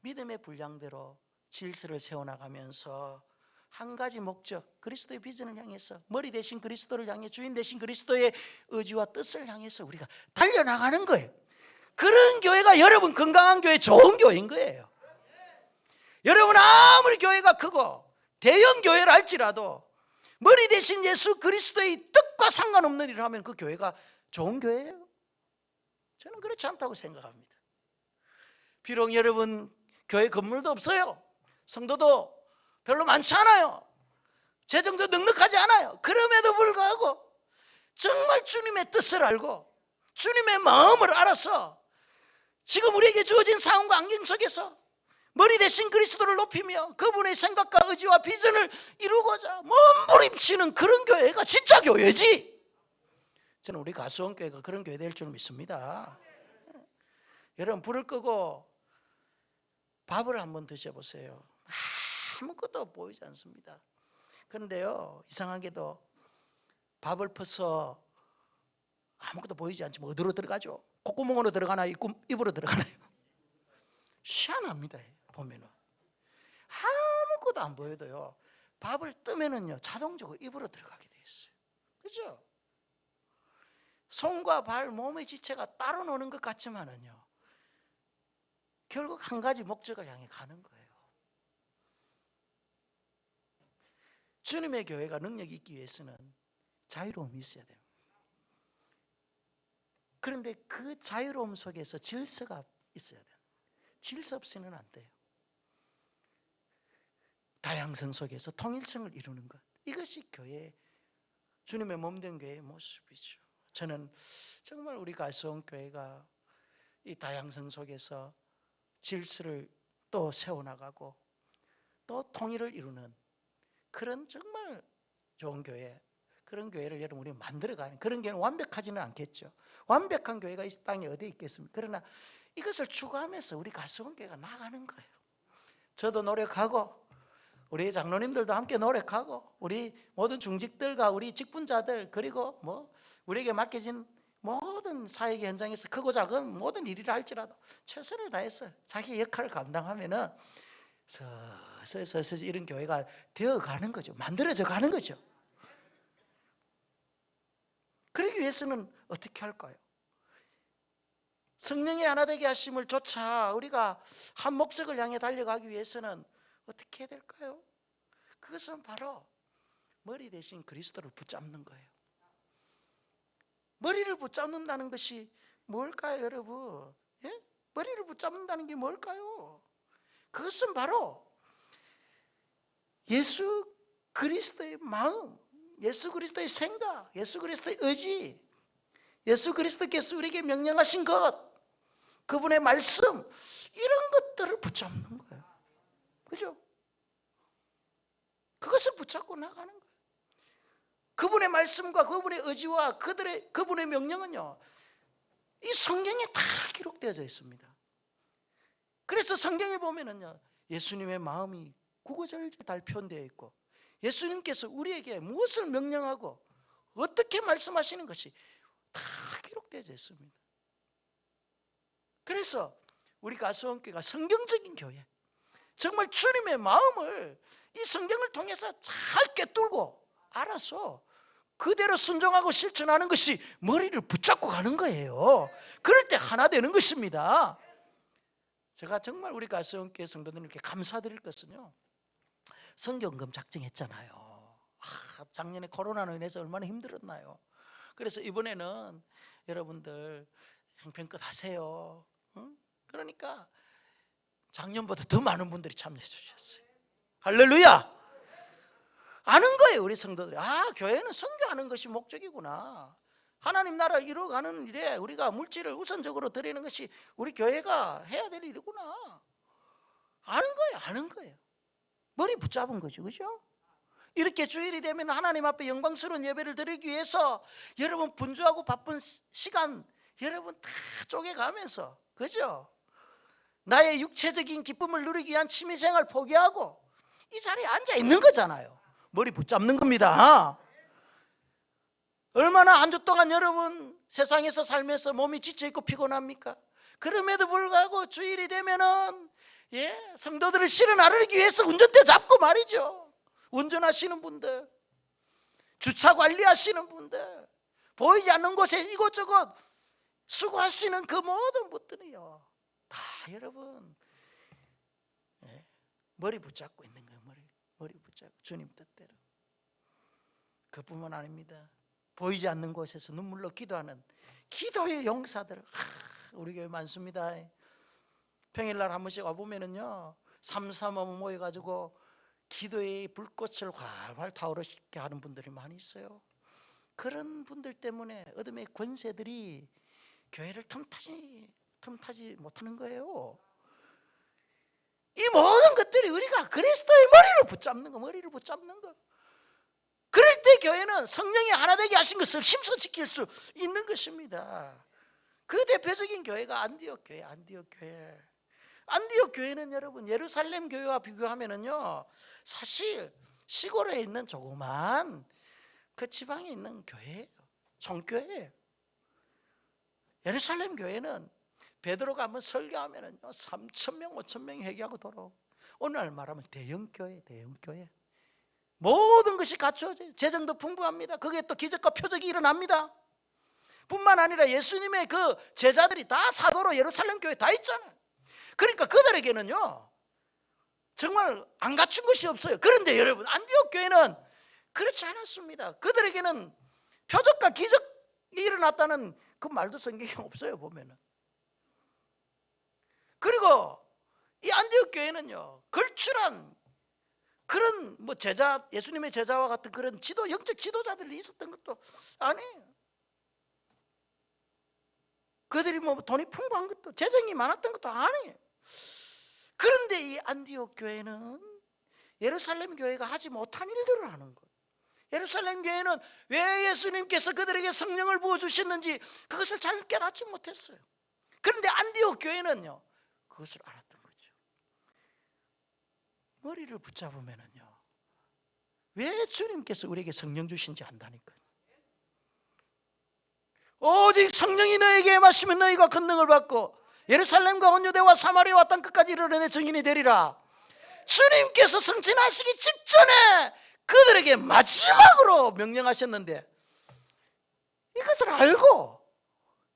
믿음의 분량대로 질서를 세워나가면서 한 가지 목적, 그리스도의 비전을 향해서 머리 대신 그리스도를 향해 주인 대신 그리스도의 의지와 뜻을 향해서 우리가 달려나가는 거예요. 그런 교회가 여러분 건강한 교회, 좋은 교회인 거예요. 여러분 아무리 교회가 크고 대형 교회를 할지라도 머리 대신 예수 그리스도의 뜻과 상관없는 일을 하면 그 교회가 좋은 교회예요? 저는 그렇지 않다고 생각합니다. 비록 여러분 교회 건물도 없어요. 성도도 별로 많지 않아요. 재정도 넉넉하지 않아요. 그럼에도 불구하고 정말 주님의 뜻을 알고 주님의 마음을 알아서 지금 우리에게 주어진 상황과 환경 속에서 머리 대신 그리스도를 높이며 그분의 생각과 의지와 비전을 이루고자 몸부림치는 그런 교회가 진짜 교회지. 저는 우리 가수원교회가 그런 교회 될 줄 믿습니다. 여러분 불을 끄고 밥을 한번 드셔보세요. 아무것도 보이지 않습니다. 그런데요, 이상하게도 밥을 퍼서 아무것도 보이지 않지만 어디로 들어가죠? 콧구멍으로 들어가나요? 입으로 들어가나요? 희한합니다. 보면은 아무것도 안 보여도요, 밥을 뜨면은요 자동적으로 입으로 들어가게 돼 있어요. 그죠? 손과 발, 몸의 지체가 따로 노는 것 같지만은요 결국 한 가지 목적을 향해 가는 거예요. 주님의 교회가 능력이 있기 위해서는 자유로움이 있어야 돼요. 그런데 그 자유로움 속에서 질서가 있어야 돼요. 질서 없이는 안 돼요. 다양성 속에서 통일성을 이루는 것, 이것이 교회, 주님의 몸된 교회의 모습이죠. 저는 정말 우리 갈수원교회가 이 다양성 속에서 질서를 또 세워나가고 또 통일을 이루는 그런 정말 좋은 교회, 그런 교회를 여러분 우리 만들어가는, 그런 교회는 완벽하지는 않겠죠. 완벽한 교회가 이 땅에 어디 있겠습니까? 그러나 이것을 추구하면서 우리 갈수원교회가 나가는 거예요. 저도 노력하고 우리 장로님들도 함께 노력하고 우리 모든 중직들과 우리 직분자들 그리고 우리에게 맡겨진 모든 사역의 현장에서 크고 작은 모든 일이라 할지라도 최선을 다해서 자기 역할을 감당하면은 서서히 이런 교회가 되어가는 거죠. 만들어져 가는 거죠. 그러기 위해서는 어떻게 할까요? 성령의 하나 되게 하심을 조차 우리가 한 목적을 향해 달려가기 위해서는 어떻게 해야 될까요? 그것은 바로 머리 대신 그리스도를 붙잡는 거예요. 머리를 붙잡는다는 것이 뭘까요, 여러분? 예? 머리를 붙잡는다는 게 뭘까요? 그것은 바로 예수 그리스도의 마음, 예수 그리스도의 생각, 예수 그리스도의 의지, 예수 그리스도께서 우리에게 명령하신 것, 그분의 말씀, 이런 것들을 붙잡는 거예요. 그죠? 그것을 붙잡고 나가는 거예요. 그분의 말씀과 그분의 의지와 그분의 명령은요, 이 성경에 다 기록되어져 있습니다. 그래서 성경에 보면은요, 예수님의 마음이 구구절절 다 표현되어 있고, 예수님께서 우리에게 무엇을 명령하고 어떻게 말씀하시는 것이 다 기록되어져 있습니다. 그래서 우리 가수원교회가 성경적인 교회, 정말 주님의 마음을 이 성경을 통해서 잘 꿰뚫고 알아서 그대로 순종하고 실천하는 것이 머리를 붙잡고 가는 거예요. 그럴 때 하나 되는 것입니다. 제가 정말 우리 가수원교회 성도들에게 감사드릴 것은요, 성경금 작정했잖아요. 작년에 코로나로 인해서 얼마나 힘들었나요? 그래서 이번에는 여러분들 형편껏 하세요. 응? 그러니까 작년보다 더 많은 분들이 참여해 주셨어요. 할렐루야! 아는 거예요, 우리 성도들이. 교회는 선교하는 것이 목적이구나. 하나님 나라 이루어가는 일에 우리가 물질을 우선적으로 드리는 것이 우리 교회가 해야 될 일이구나. 아는 거예요. 머리 붙잡은 거죠, 그죠? 이렇게 주일이 되면 하나님 앞에 영광스러운 예배를 드리기 위해서 여러분 분주하고 바쁜 시간 여러분 다 쪼개가면서, 그죠? 나의 육체적인 기쁨을 누리기 위한 취미생활 포기하고 이 자리에 앉아 있는 거잖아요. 머리 붙잡는 겁니다. 얼마나 한 주 동안 여러분 세상에서 살면서 몸이 지쳐있고 피곤합니까? 그럼에도 불구하고 주일이 되면은 성도들을 실어 나르기 위해서 운전대 잡고 말이죠. 운전하시는 분들, 주차 관리하시는 분들, 보이지 않는 곳에 이곳저곳 수고하시는 그 모든 분들이요, 다 여러분 머리 붙잡고 있는 거예요. 머리 붙잡고 주님 뜻대로. 그뿐만 아닙니다. 보이지 않는 곳에서 눈물로 기도하는 기도의 용사들, 우리 교회 많습니다. 평일날 한 번씩 와보면은요, 삼삼오오 모여가지고 기도의 불꽃을 활활 타오르게 하는 분들이 많이 있어요. 그런 분들 때문에 어둠의 권세들이 교회를 틈타지 못하는 거예요. 이 모든 것들이 우리가 그리스도의 머리를 붙잡는 거. 그럴 때 교회는 성령이 하나 되게 하신 것을 힘써 지킬 수 있는 것입니다. 그 대표적인 교회가 안디옥 교회. 안디옥 교회는 여러분 예루살렘 교회와 비교하면은요, 사실 시골에 있는 조그만 그 지방에 있는 교회예요. 종교예요. 예루살렘 교회는 베드로가 한번 설교하면은요 3,000명, 5,000명이 회개하고 돌아오고, 오늘 말하면 대형 교회. 모든 것이 갖추어져요. 재정도 풍부합니다. 거기에 또 기적과 표적이 일어납니다. 뿐만 아니라 예수님의 그 제자들이 다 사도로 예루살렘 교회에 다 있잖아요. 그러니까 그들에게는요 정말 안 갖춘 것이 없어요. 그런데 여러분 안디옥 교회는 그렇지 않았습니다. 그들에게는 표적과 기적이 일어났다는 그 말도 성경에 없어요, 보면은. 그리고 이 안디옥 교회는요 걸출한 그런 예수님의 제자와 같은 그런 영적 지도자들이 있었던 것도 아니에요. 그들이 돈이 풍부한 것도, 재정이 많았던 것도 아니에요. 그런데 이 안디옥 교회는 예루살렘 교회가 하지 못한 일들을 하는 거예요. 예루살렘 교회는 왜 예수님께서 그들에게 성령을 부어주셨는지 그것을 잘 깨닫지 못했어요. 그런데 안디옥 교회는요 그것을 알았던 거죠. 머리를 붙잡으면은요 왜 주님께서 우리에게 성령 주신지 안다니까요. 오직 성령이 너에게 임하시면 너희가 권능을 받고 예루살렘과 온 유대와 사마리아와 땅 끝까지 이르러 내 증인이 되리라. 주님께서 승천하시기 직전에 그들에게 마지막으로 명령하셨는데, 이것을 알고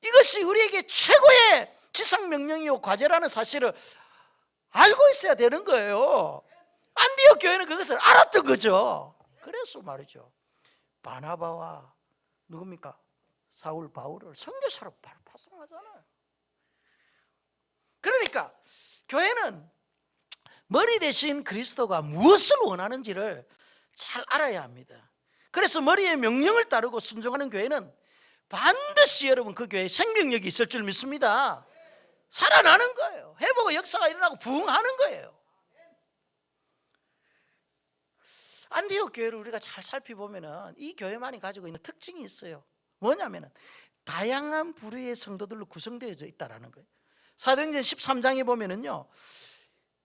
이것이 우리에게 최고의 지상명령이요 과제라는 사실을 알고 있어야 되는 거예요. 안디옥 교회는 그것을 알았던 거죠. 그래서 말이죠, 바나바와 누굽니까? 사울 바울을 선교사로 바로 파송하잖아요. 그러니까 교회는 머리 대신 그리스도가 무엇을 원하는지를 잘 알아야 합니다. 그래서 머리의 명령을 따르고 순종하는 교회는 반드시 여러분 그 교회에 생명력이 있을 줄 믿습니다. 살아나는 거예요. 회복의 역사가 일어나고 부흥하는 거예요. 안디옥 교회를 우리가 잘 살펴보면 이 교회만이 가지고 있는 특징이 있어요. 뭐냐면 다양한 부류의 성도들로 구성되어져 있다는 거예요. 사도행전 13장에 보면은요,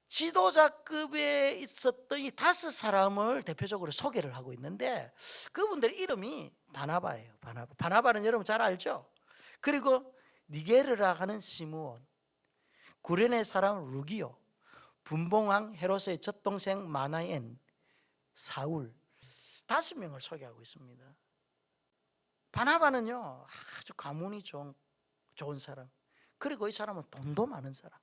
지도자급에 있었던 이 5사람을 대표적으로 소개를 하고 있는데 그분들의 이름이 바나바예요. 바나바는 여러분 잘 알죠? 그리고 니게르라 하는 시므온, 구레네 사람 루기오, 분봉왕 헤롯의 젖동생 마나엔, 사울, 5명을 소개하고 있습니다. 바나바는요 아주 가문이 좋은 사람, 그리고 이 사람은 돈도 많은 사람,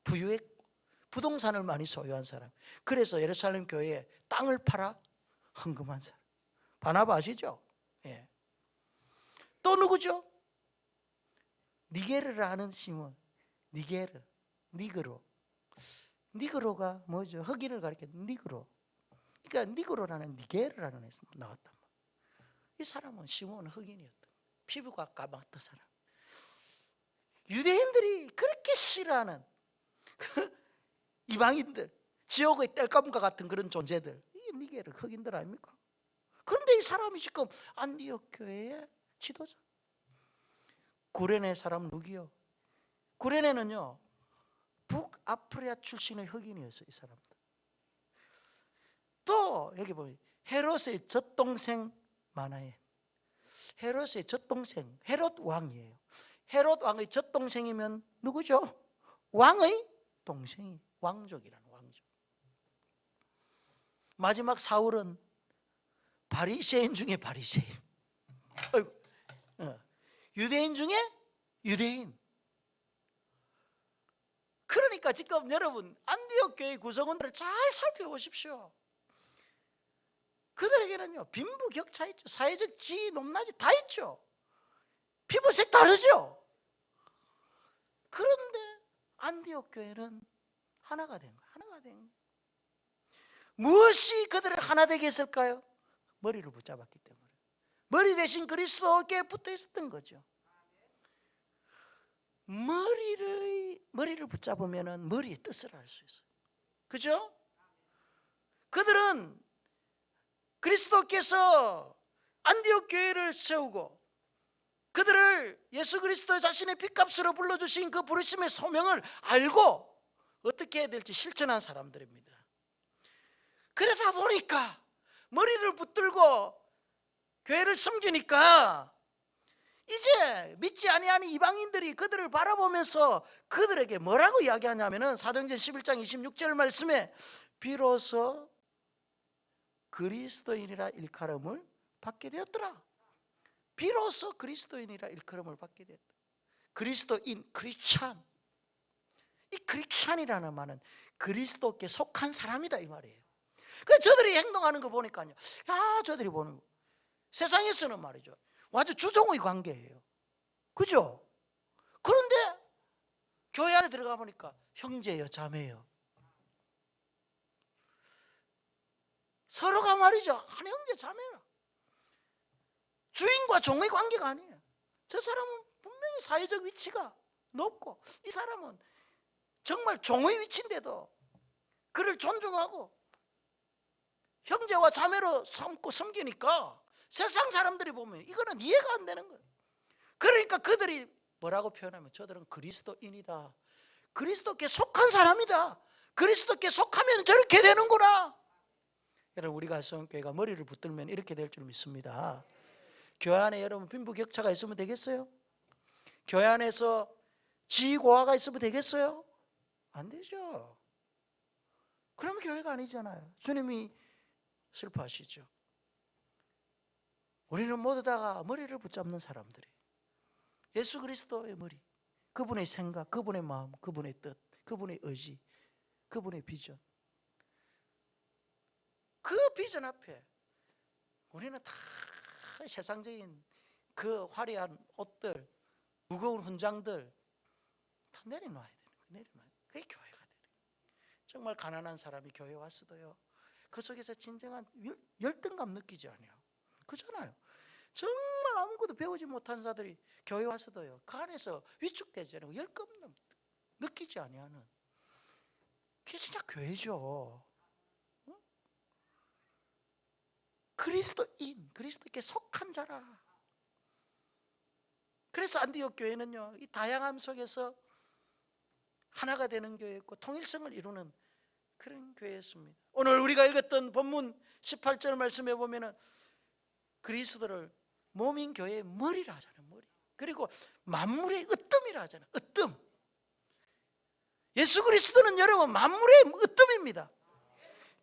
부유했고 부동산을 많이 소유한 사람, 그래서 예루살렘 교회에 땅을 팔아 헌금한 사람. 바나바 아시죠? 예. 또 누구죠? 니게르라는 시몬, 니그로가 뭐죠? 흑인을 가리키는 니그로. 그러니까 니그로라는 니게르라는 애가 나왔단 말이에요. 이 사람은 시몬은 흑인이었다. 피부가 까맣던 사람. 유대인들이 그렇게 싫어하는 이방인들, 지옥의 땔감과 같은 그런 존재들, 이게 니게르 흑인들 아닙니까? 그런데 이 사람이 지금 안디옥 교회의 지도자. 구레네 사람 누구요? 구레네는요 북아프리카 출신의 흑인이었어요. 이 사람들. 또 여기 보면 헤롯의 젖동생 마나엔. 헤롯의 젖동생, 헤롯 왕이에요. 헤롯 왕의 젖동생이면 누구죠? 왕의 동생이, 왕족이라는 왕족. 마지막 사울은 바리새인 중에 바리새인, 유대인 중에 유대인. 그러니까 지금 여러분 안디옥 교회 구성원들을 잘 살펴보십시오. 그들에게는요 빈부격차 있죠. 사회적 지위 높낮이 다 있죠. 피부색 다르죠. 그런데 안디옥 교회는 하나가 된 거예요. 하나가 된 거예요. 무엇이 그들을 하나 되게 했을까요? 머리를 붙잡았기 때문에. 머리 대신 그리스도께 붙어 있었던 거죠. 머리를 붙잡으면 머리의 뜻을 알 수 있어요. 그죠? 그들은 그리스도께서 안디옥 교회를 세우고 그들을 예수 그리스도 자신의 핏값으로 불러주신 그 부르심의 소명을 알고 어떻게 해야 될지 실천한 사람들입니다. 그러다 보니까 머리를 붙들고 교회를 섬기니까 이제 믿지 아니하는 이방인들이 그들을 바라보면서 그들에게 뭐라고 이야기하냐면은 사도행전 11장 26절 말씀에 비로소 그리스도인이라 일컬음을 받게 되었더라. 비로소 그리스도인이라 일컬음을 받게 되었다. 그리스도인, 크리스찬. 이 크리스찬이라는 말은 그리스도께 속한 사람이다 이 말이에요. 그래서 저들이 행동하는 거 보니까요, 야 저들이 보는 거 세상에서는 말이죠 아주 주종의 관계예요. 그죠? 그런데 교회 안에 들어가 보니까 형제요 자매요, 서로가 말이죠 한 형제 자매라. 주인과 종의 관계가 아니에요. 저 사람은 분명히 사회적 위치가 높고 이 사람은 정말 종의 위치인데도 그를 존중하고 형제와 자매로 삼고 섬기니까 세상 사람들이 보면 이거는 이해가 안 되는 거예요. 그러니까 그들이 뭐라고 표현하면 저들은 그리스도인이다, 그리스도께 속한 사람이다, 그리스도께 속하면 저렇게 되는구나. 여러분 우리가 성교회가 머리를 붙들면 이렇게 될 줄 믿습니다. 교회 안에 여러분 빈부격차가 있으면 되겠어요? 교회 안에서 지위고하가 있으면 되겠어요? 안 되죠. 그러면 교회가 아니잖아요. 주님이 슬퍼하시죠. 우리는 모두 다가 머리를 붙잡는 사람들이 예수 그리스도의 머리, 그분의 생각, 그분의 마음, 그분의 뜻, 그분의 의지, 그분의 비전. 그 비전 앞에 우리는 다 세상적인 그 화려한 옷들, 무거운 훈장들 다 내려놔야 되는 거예요. 내리면 그게 교회가 되는 거예요. 정말 가난한 사람이 교회 왔어도요, 그 속에서 진정한 열등감 느끼지 않아요. 그잖아요. 정말 아무것도 배우지 못한 자들이 교회 와서도요, 그 안에서 위축되지 않고 열감 느끼지 아니하는, 그게 진짜 교회죠. 그리스도인, 그리스도께 속한 자라. 그래서 안디옥 교회는요, 이 다양함 속에서 하나가 되는 교회였고 통일성을 이루는 그런 교회였습니다. 오늘 우리가 읽었던 본문 18절 말씀에 보면은 그리스도를 몸인 교회의 머리라 하잖아요. 머리. 그리고 만물의 으뜸이라 하잖아요. 으뜸. 예수 그리스도는 여러분 만물의 으뜸입니다.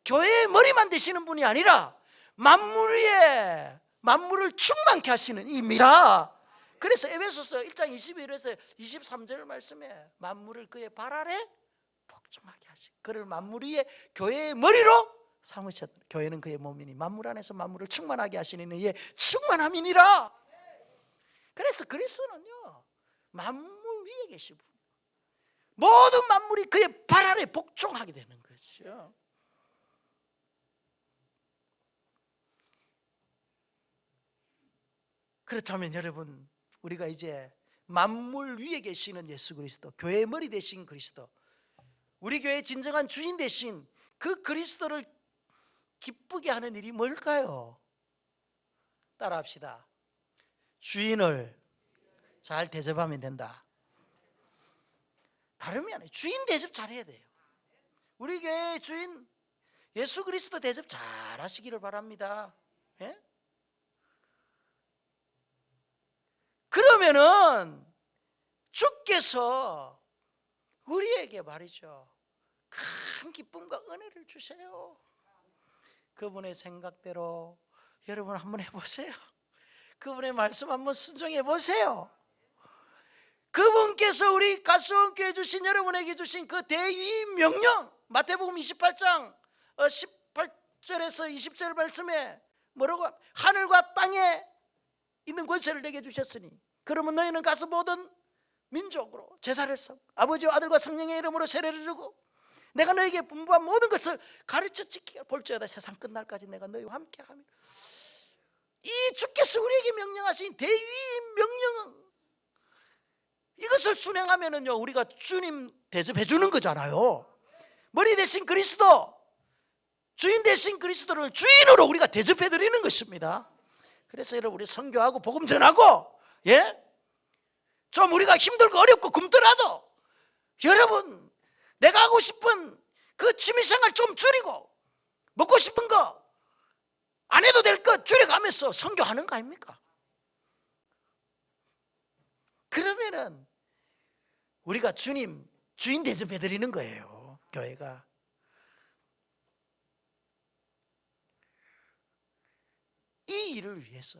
교회의 머리만 되시는 분이 아니라 만물을 충만케 하시는 이입니다. 그래서 에베소서 1장 21절에서 23절 말씀에 만물을 그의 발 아래 복종하게 하시고 그를 만물 위에 교회의 머리로 삼으셨다. 교회는 그의 몸이니 만물 안에서 만물을 충만하게 하시는 이의 충만함이니라. 그래서 그리스도는요, 만물 위에 계신 분, 모든 만물이 그의 발 아래 복종하게 되는 거죠. 그렇다면 여러분, 우리가 이제 만물 위에 계시는 예수 그리스도, 교회의 머리 되신 그리스도, 우리 교회의 진정한 주인 되신 그 그리스도를 기쁘게 하는 일이 뭘까요? 따라합시다. 주인을 잘 대접하면 된다. 다름이 아니에요. 주인 대접 잘해야 돼요. 우리 교회의 주인 예수 그리스도 대접 잘 하시기를 바랍니다. 예? 그러면은 주께서 우리에게 말이죠, 큰 기쁨과 은혜를 주세요. 그분의 생각대로 여러분 한번 해보세요. 그분의 말씀 한번 순종해 보세요. 그분께서 우리 가수원교회 주신, 여러분에게 주신 그 대위 명령, 마태복음 28장 18절에서 20절 말씀에 뭐라고? 하늘과 땅에 있는 권세를 내게 주셨으니 그러면 너희는 가서 모든 민족으로 제사를 서 아버지와 아들과 성령의 이름으로 세례를 주고 내가 너에게 분부한 모든 것을 가르쳐 지키게 볼지어다 세상 끝날까지 내가 너희와 함께하며. 이 주께서 우리에게 명령하신 대위 명령은, 이것을 순행하면은요 우리가 주님 대접해 주는 거잖아요. 머리 대신 그리스도, 주인 대신 그리스도를 주인으로 우리가 대접해 드리는 것입니다. 그래서 여러분, 우리 선교하고 복음 전하고, 예? 좀 우리가 힘들고 어렵고 굶더라도 여러분, 내가 하고 싶은 그 취미생활 좀 줄이고 먹고 싶은 거 안 해도 될 것 줄여가면서 선교하는 거 아닙니까? 그러면은 우리가 주님 주인 대접해 드리는 거예요. 교회가. 이 일을 위해서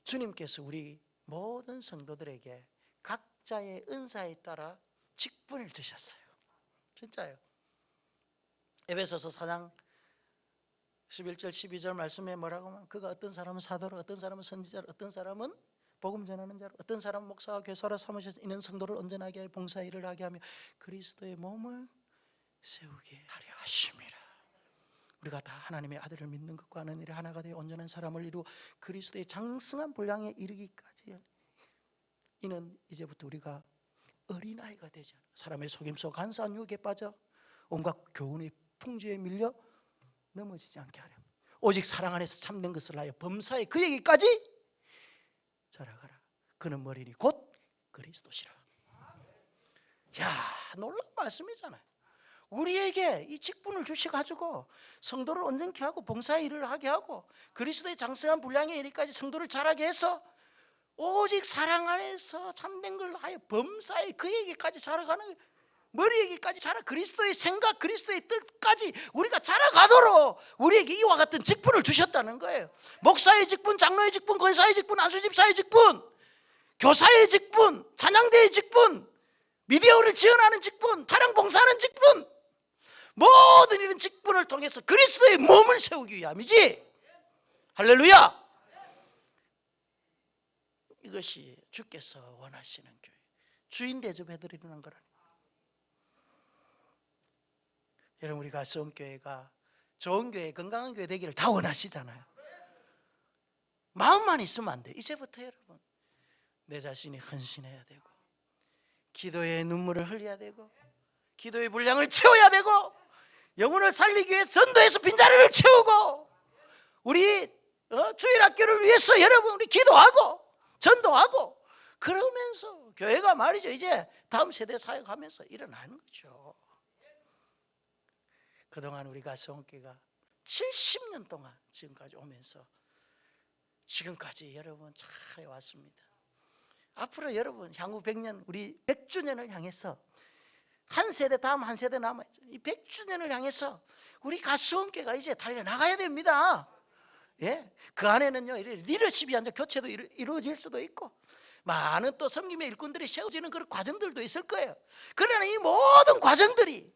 주님께서 우리 모든 성도들에게 각자의 은사에 따라 직분을 주셨어요. 진짜요. 에베소서 4장 11절 12절 말씀에 뭐라고 하면, 그가 어떤 사람은 사도로, 어떤 사람은 선지자로, 어떤 사람은 복음 전하는 자로, 어떤 사람은 목사와 교사로 삼으셔서 이는 성도를 온전하게 하여 봉사 일을 하게 하며 그리스도의 몸을 세우게 하려 하심이라. 우리가 다 하나님의 아들을 믿는 것과 아는 일에 하나가 되어 온전한 사람을 이루어 그리스도의 장성한 분량에 이르기까지, 이는 이제부터 우리가 어린아이가 되지 않아 사람의 속임수 간사한 유혹에 빠져 온갖 교훈의 풍조에 밀려 넘어지지 않게 하려 오직 사랑 안에서 참된 것을 하여 범사에 그에게까지 자라가라. 그는 머리니 곧 그리스도시라. 야, 놀라운 말씀이잖아요. 우리에게 이 직분을 주셔가지고 성도를 온전케 하고 봉사의 일을 하게 하고 그리스도의 장성한 분량에 이르기까지 성도를 자라게 해서 오직 사랑 안에서 참된 걸 하여 범사에 그에게까지 자라가는, 머리에게까지 자라, 그리스도의 생각, 그리스도의 뜻까지 우리가 자라가도록 우리에게 이와 같은 직분을 주셨다는 거예요. 목사의 직분, 장로의 직분, 권사의 직분, 안수집사의 직분, 교사의 직분, 찬양대의 직분, 미디어를 지원하는 직분, 타령 봉사하는 직분, 모든 이런 직분을 통해서 그리스도의 몸을 세우기 위함이지. 할렐루야. 이것이 주께서 원하시는 교회, 주인 대접해드리는 거라니. 여러분, 우리 가수원교회가 좋은 교회, 건강한 교회 되기를 다 원하시잖아요. 마음만 있으면 안 돼요. 이제부터 여러분, 내 자신이 헌신해야 되고, 기도의 눈물을 흘려야 되고, 기도의 분량을 채워야 되고, 영혼을 살리기 위해 전도해서 빈자리를 채우고, 우리 주일학교를 위해서 여러분 우리 기도하고 전도하고, 그러면서 교회가 말이죠, 이제 다음 세대 사역하면서 일어나는 거죠. 그동안 우리 가수원교회가 70년 동안 지금까지 오면서 지금까지 여러분 잘 해왔습니다. 앞으로 여러분 향후 100년, 우리 100주년을 향해서 한 세대 다음 한 세대 남아있죠. 이 100주년을 향해서 우리 가수원교회가 이제 달려나가야 됩니다. 예, 그 안에는요, 리더십이 아니라 교체도 이루어질 수도 있고, 많은 또 섬김의 일꾼들이 세워지는 그런 과정들도 있을 거예요. 그러나 이 모든 과정들이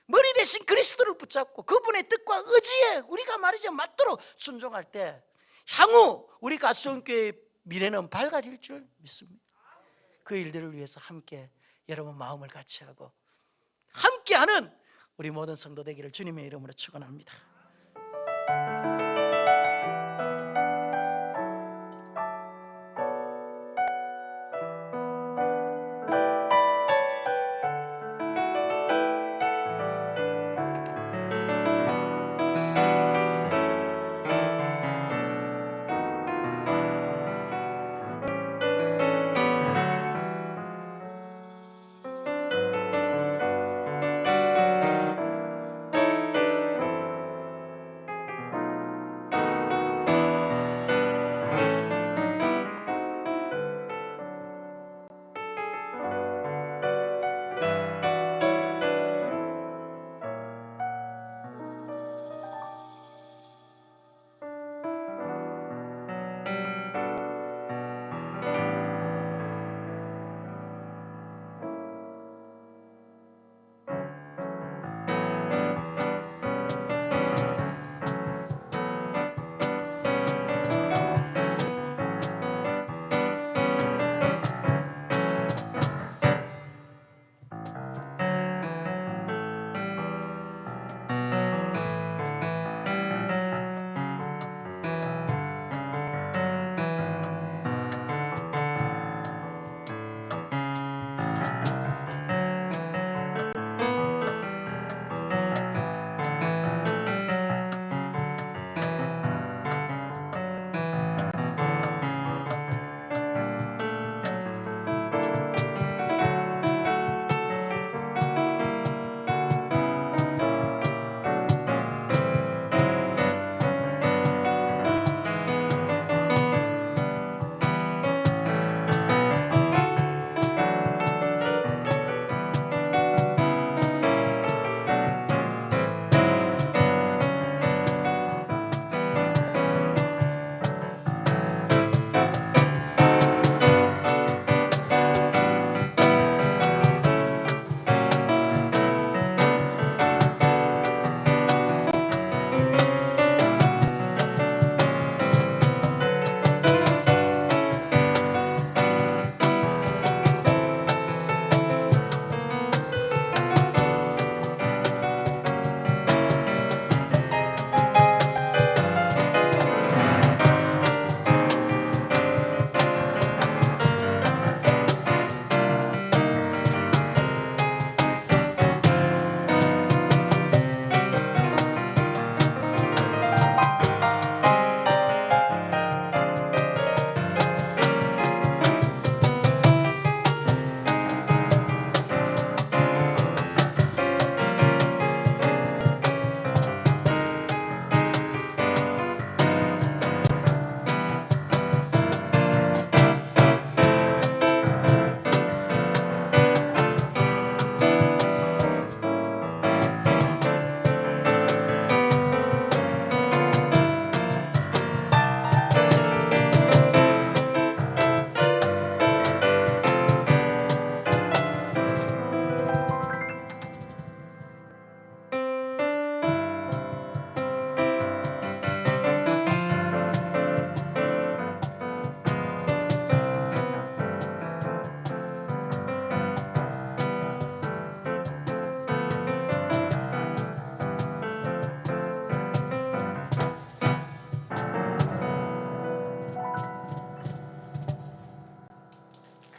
머리 대신 그리스도를 붙잡고 그분의 뜻과 의지에 우리가 말이죠 맞도록 순종할 때, 향후 우리 가수원교회의 미래는 밝아질 줄 믿습니다. 그 일들을 위해서 함께 여러분 마음을 같이 하고 함께하는 우리 모든 성도 되기를 주님의 이름으로 축원합니다.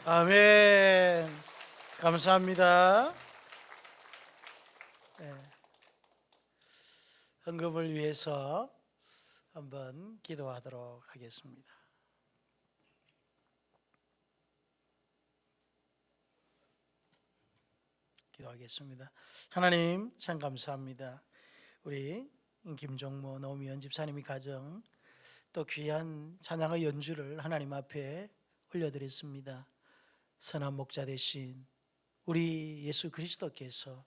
아멘. 감사합니다. 네. 헌금을 위해서 한번 기도하도록 하겠습니다. 기도하겠습니다. 하나님 참 감사합니다. 우리 김종모 노미연 집사님이 가정 또 귀한 찬양의 연주를 하나님 앞에 올려드렸습니다. 선한 목자 되신 우리 예수 그리스도께서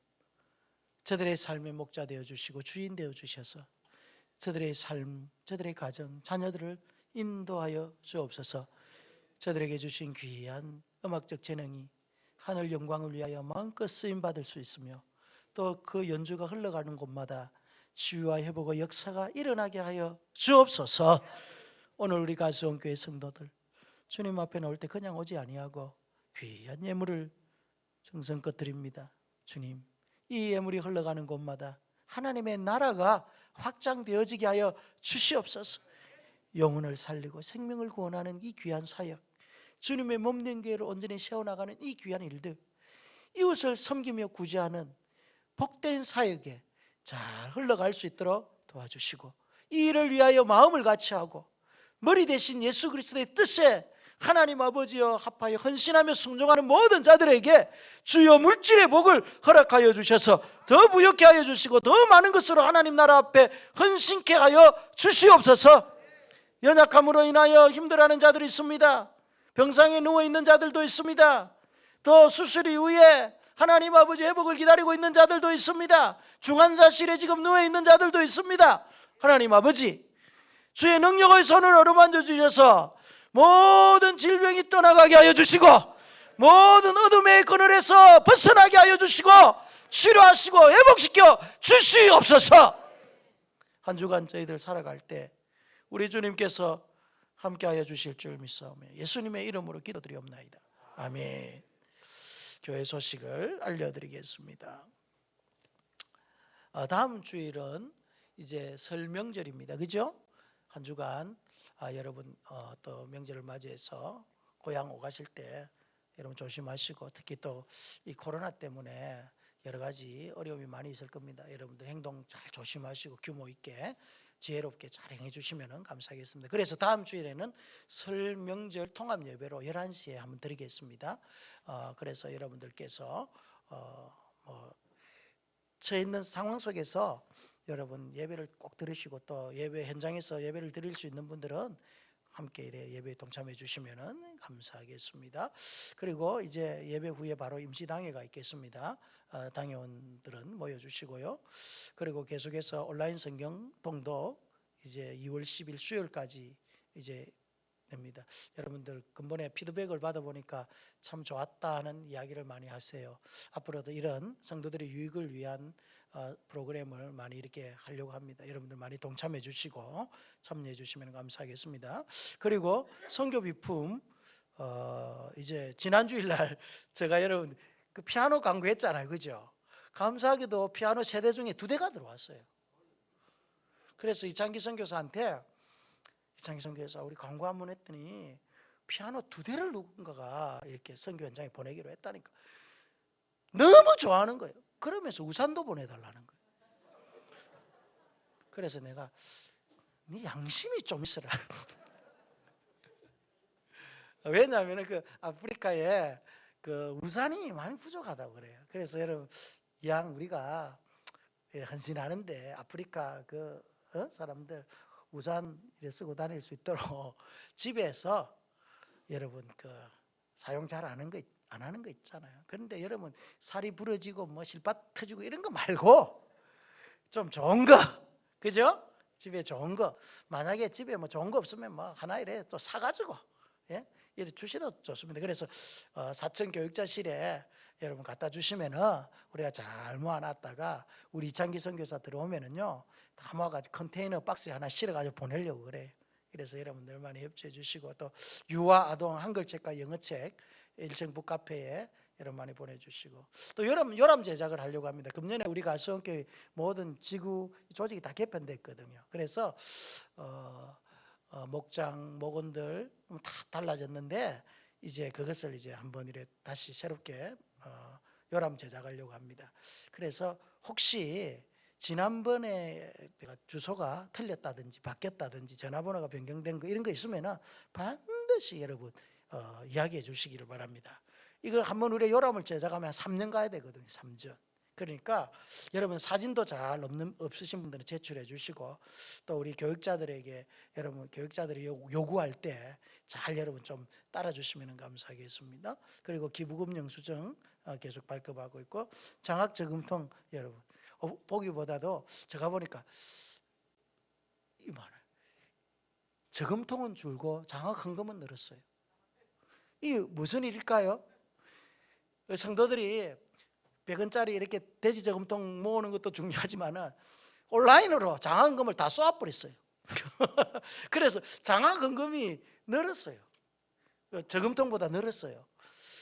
저들의 삶의 목자 되어주시고 주인 되어주셔서 저들의 삶, 저들의 가정, 자녀들을 인도하여 주옵소서. 저들에게 주신 귀한 음악적 재능이 하늘 영광을 위하여 마음껏 쓰임받을 수 있으며 또 그 연주가 흘러가는 곳마다 치유와 회복의 역사가 일어나게 하여 주옵소서. 오늘 우리 가수원교회 성도들 주님 앞에 나올 때 그냥 오지 아니하고 귀한 예물을 정성껏 드립니다. 주님, 이 예물이 흘러가는 곳마다 하나님의 나라가 확장되어지게 하여 주시옵소서. 영혼을 살리고 생명을 구원하는 이 귀한 사역, 주님의 몸된 교회를 온전히 세워나가는 이 귀한 일들, 이웃을 섬기며 구제하는 복된 사역에 잘 흘러갈 수 있도록 도와주시고 이 일을 위하여 마음을 같이하고 머리 대신 예수 그리스도의 뜻에 하나님 아버지여 합하여 헌신하며 순종하는 모든 자들에게 주여 물질의 복을 허락하여 주셔서 더 부욕케 하여 주시고 더 많은 것으로 하나님 나라 앞에 헌신케 하여 주시옵소서. 연약함으로 인하여 힘들어하는 자들이 있습니다. 병상에 누워있는 자들도 있습니다. 또 수술 이후에 하나님 아버지 회복을 기다리고 있는 자들도 있습니다. 중환자실에 지금 누워있는 자들도 있습니다. 하나님 아버지, 주의 능력의 손을 어루만져 주셔서 모든 질병이 떠나가게 하여 주시고 모든 어둠의 그늘에서 벗어나게 하여 주시고 치료하시고 회복시켜 주시옵소서. 한 주간 저희들 살아갈 때 우리 주님께서 함께하여 주실 줄 믿사오며 예수님의 이름으로 기도드리옵나이다. 아멘. 교회 소식을 알려드리겠습니다. 다음 주일은 이제 설 명절입니다. 그죠? 한 주간 여러분 또 명절을 맞이해서 고향 오가실 때 여러분 조심하시고 특히 또 이 코로나 때문에 여러 가지 어려움이 많이 있을 겁니다. 여러분들 행동 잘 조심하시고 규모 있게 지혜롭게 잘 행해 주시면 감사하겠습니다. 그래서 다음 주일에는 설 명절 통합 예배로 11시에 한번 드리겠습니다. 그래서 여러분들께서 처해 있는 상황 속에서 여러분 예배를 꼭 들으시고 또 예배 현장에서 예배를 드릴 수 있는 분들은 함께 이래 예배에 동참해 주시면 감사하겠습니다. 그리고 이제 예배 후에 바로 임시당회가 있겠습니다. 당회원들은 모여주시고요. 그리고 계속해서 온라인 성경 봉독 이제 2월 10일 수요일까지 이제 됩니다. 여러분들 근본에 피드백을 받아보니까 참 좋았다는 이야기를 많이 하세요. 앞으로도 이런 성도들의 유익을 위한 프로그램을 많이 이렇게 하려고 합니다. 여러분들 많이 동참해 주시고 참여해 주시면 감사하겠습니다. 그리고 선교 비품 이제 지난 주일날 제가 여러분 그 피아노 광고했잖아요, 그죠? 감사하게도 피아노 3대 중에 2대가 들어왔어요. 그래서 이창기 선교사한테 이창기 선교사 우리 광고 한번 했더니 피아노 2대를 누군가가 이렇게 선교 현장에 보내기로 했다니까 너무 좋아하는 거예요. 그러면서 우산도 보내달라는 거예요. 그래서 내가 네 양심이 좀 있어라. 왜냐하면 그 아프리카에 그 우산이 많이 부족하다고 그래요. 그래서 여러분 양 우리가 헌신하는데 아프리카 그 사람들 우산 이제 쓰고 다닐 수 있도록 집에서 여러분 그 사용 잘 안 하는 거 있잖아요. 그런데 여러분 살이 부러지고 뭐 실밥 터지고 이런 거 말고 좀 좋은 거, 그죠? 집에 좋은 거. 만약에 집에 뭐 좋은 거 없으면 뭐 하나 이래 또 사가지고 이래 주시도 좋습니다. 그래서 사천 교육자실에 여러분 갖다 주시면은 우리가 잘 모아놨다가 우리 이창기 선교사 들어오면은요 다 모아가지고 컨테이너 박스에 하나 실어가지고 보내려고 그래요. 그래서 여러분들 많이 협조해 주시고 또 유아 아동 한글책과 영어책 1층 북카페에 여러분 많이 보내주시고 또 요람 제작을 하려고 합니다. 금년에 우리 가수원교회 모든 지구 조직이 다 개편됐거든요. 그래서 목장 목원들 다 달라졌는데 이제 그것을 이제 한번 이래 다시 새롭게 요람 제작하려고 합니다. 그래서 혹시 지난번에 내가 주소가 틀렸다든지 바뀌었다든지 전화번호가 변경된 거 이런 거 있으면은 반드시 여러분 이야기해 주시기를 바랍니다. 이거 한번 우리 요람을 제작하면 3년 가야 되거든요. 3년. 그러니까 여러분 사진도 잘 없으신 분들은 제출해 주시고, 또 우리 교육자들에게 여러분 교육자들이 요구할 때 잘 여러분 좀 따라 주시면 감사하겠습니다. 그리고 기부금 영수증 계속 발급하고 있고, 장학저금통 여러분 보기보다도 제가 보니까 이 말을 저금통은 줄고 장학헌금은 늘었어요. 이게 무슨 일일까요? 성도들이 100원짜리 이렇게 돼지 저금통 모으는 것도 중요하지만은 온라인으로 장학금을 다 쏘아버렸어요. 그래서 장학금이 늘었어요. 저금통보다 늘었어요.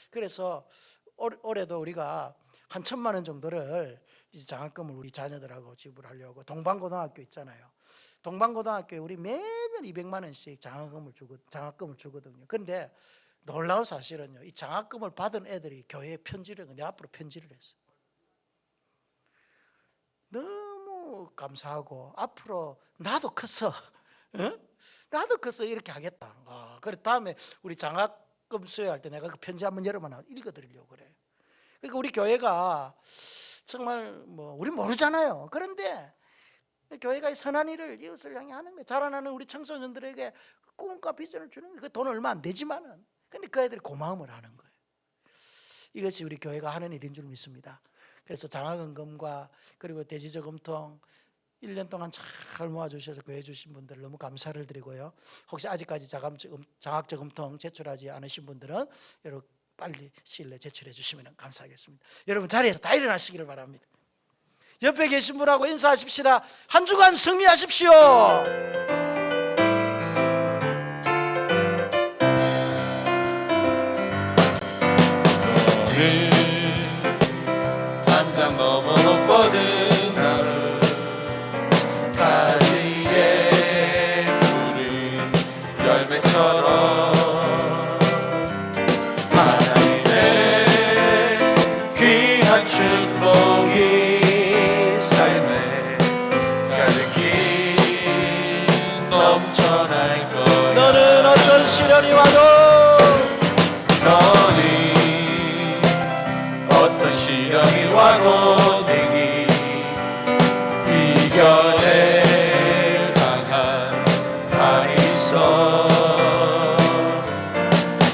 그래서 올해도 우리가 한 1,000만 원 정도를 이제 장학금을 우리 자녀들하고 지불하려고, 동방고등학교 있잖아요. 동방고등학교에 우리 매년 200만 원씩 장학금을 주거든요. 그런데 놀라운 사실은요, 이 장학금을 받은 애들이 교회에 내 앞으로 편지를 했어요. 너무 감사하고 앞으로 나도 컸어, 나도 컸어 이렇게 하겠다. 그래 다음에 우리 장학금 수여할 때 내가 그 편지 한번 여러분 읽어드리려고 그래요. 그러니까 우리 교회가 정말 우리 모르잖아요. 그런데 교회가 선한 일을 이웃을 향해 하는 거예요. 자라나는 우리 청소년들에게 꿈과 비전을 주는 거예요. 그 돈 얼마 안 되지만은, 근데 그 애들이 고마움을 하는 거예요. 이것이 우리 교회가 하는 일인 줄 믿습니다. 그래서 장학헌금과 그리고 돼지저금통 1년 동안 잘 모아주셔서 구해 주신 분들 너무 감사를 드리고요. 혹시 아직까지 장학저금통 제출하지 않으신 분들은 여러분 빨리 시일 내에 제출해 주시면 감사하겠습니다. 여러분 자리에서 다 일어나시기를 바랍니다. 옆에 계신 분하고 인사하십시다. 한 주간 승리하십시오. 담장 너머 못 뻗은 나무 가지에 푸른 열매처럼 하나님의 귀한 축복이 삶에 가득히 넘쳐날 거야. 너는 어떤 시련이 와도, 어떤 시련이 와도 내게 이겨낼 강한 발이 있어.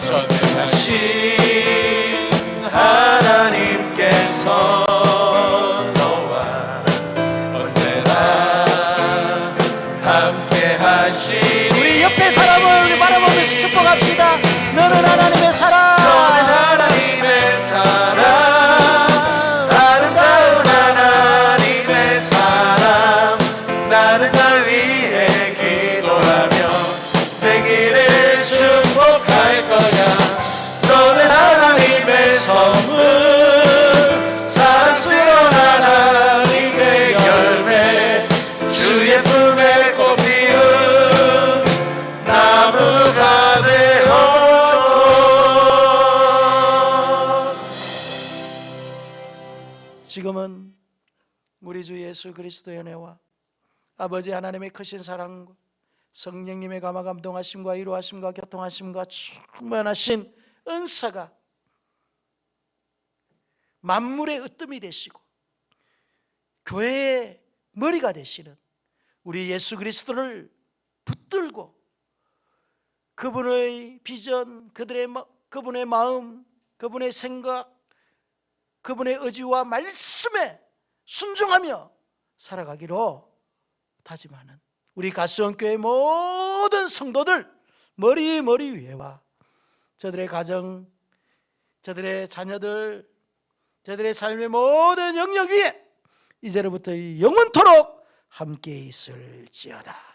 전능하신 하나님께서 너와 언제나 함께 하시니. 우리 옆에 사람을 바라보면서 축복합시다. 너는 하나님의 사랑, 너는 하나님의 사랑, 아름다운 하나님의 사랑. 나는 날 위해 기도하며 내 길을 축복할 거야. 너는 하나님의 선물, 사랑스러운 하나님의 열매, 주의 품에 꽃 피운 나무가 되어. 지금은 우리 주 예수 그리스도의 은혜와 아버지 하나님의 크신 사랑과 성령님의 감화감동하심과 이루하심과 교통하심과 충만하신 은사가 만물의 으뜸이 되시고 교회의 머리가 되시는 우리 예수 그리스도를 붙들고 그분의 비전, 그분의 마음, 그분의 생각, 그분의 의지와 말씀에 순종하며 살아가기로 다짐하는 우리 가수원교회 모든 성도들 머리 위에와 저들의 가정, 저들의 자녀들, 저들의 삶의 모든 영역 위에 이제로부터 영원토록 함께 있을지어다.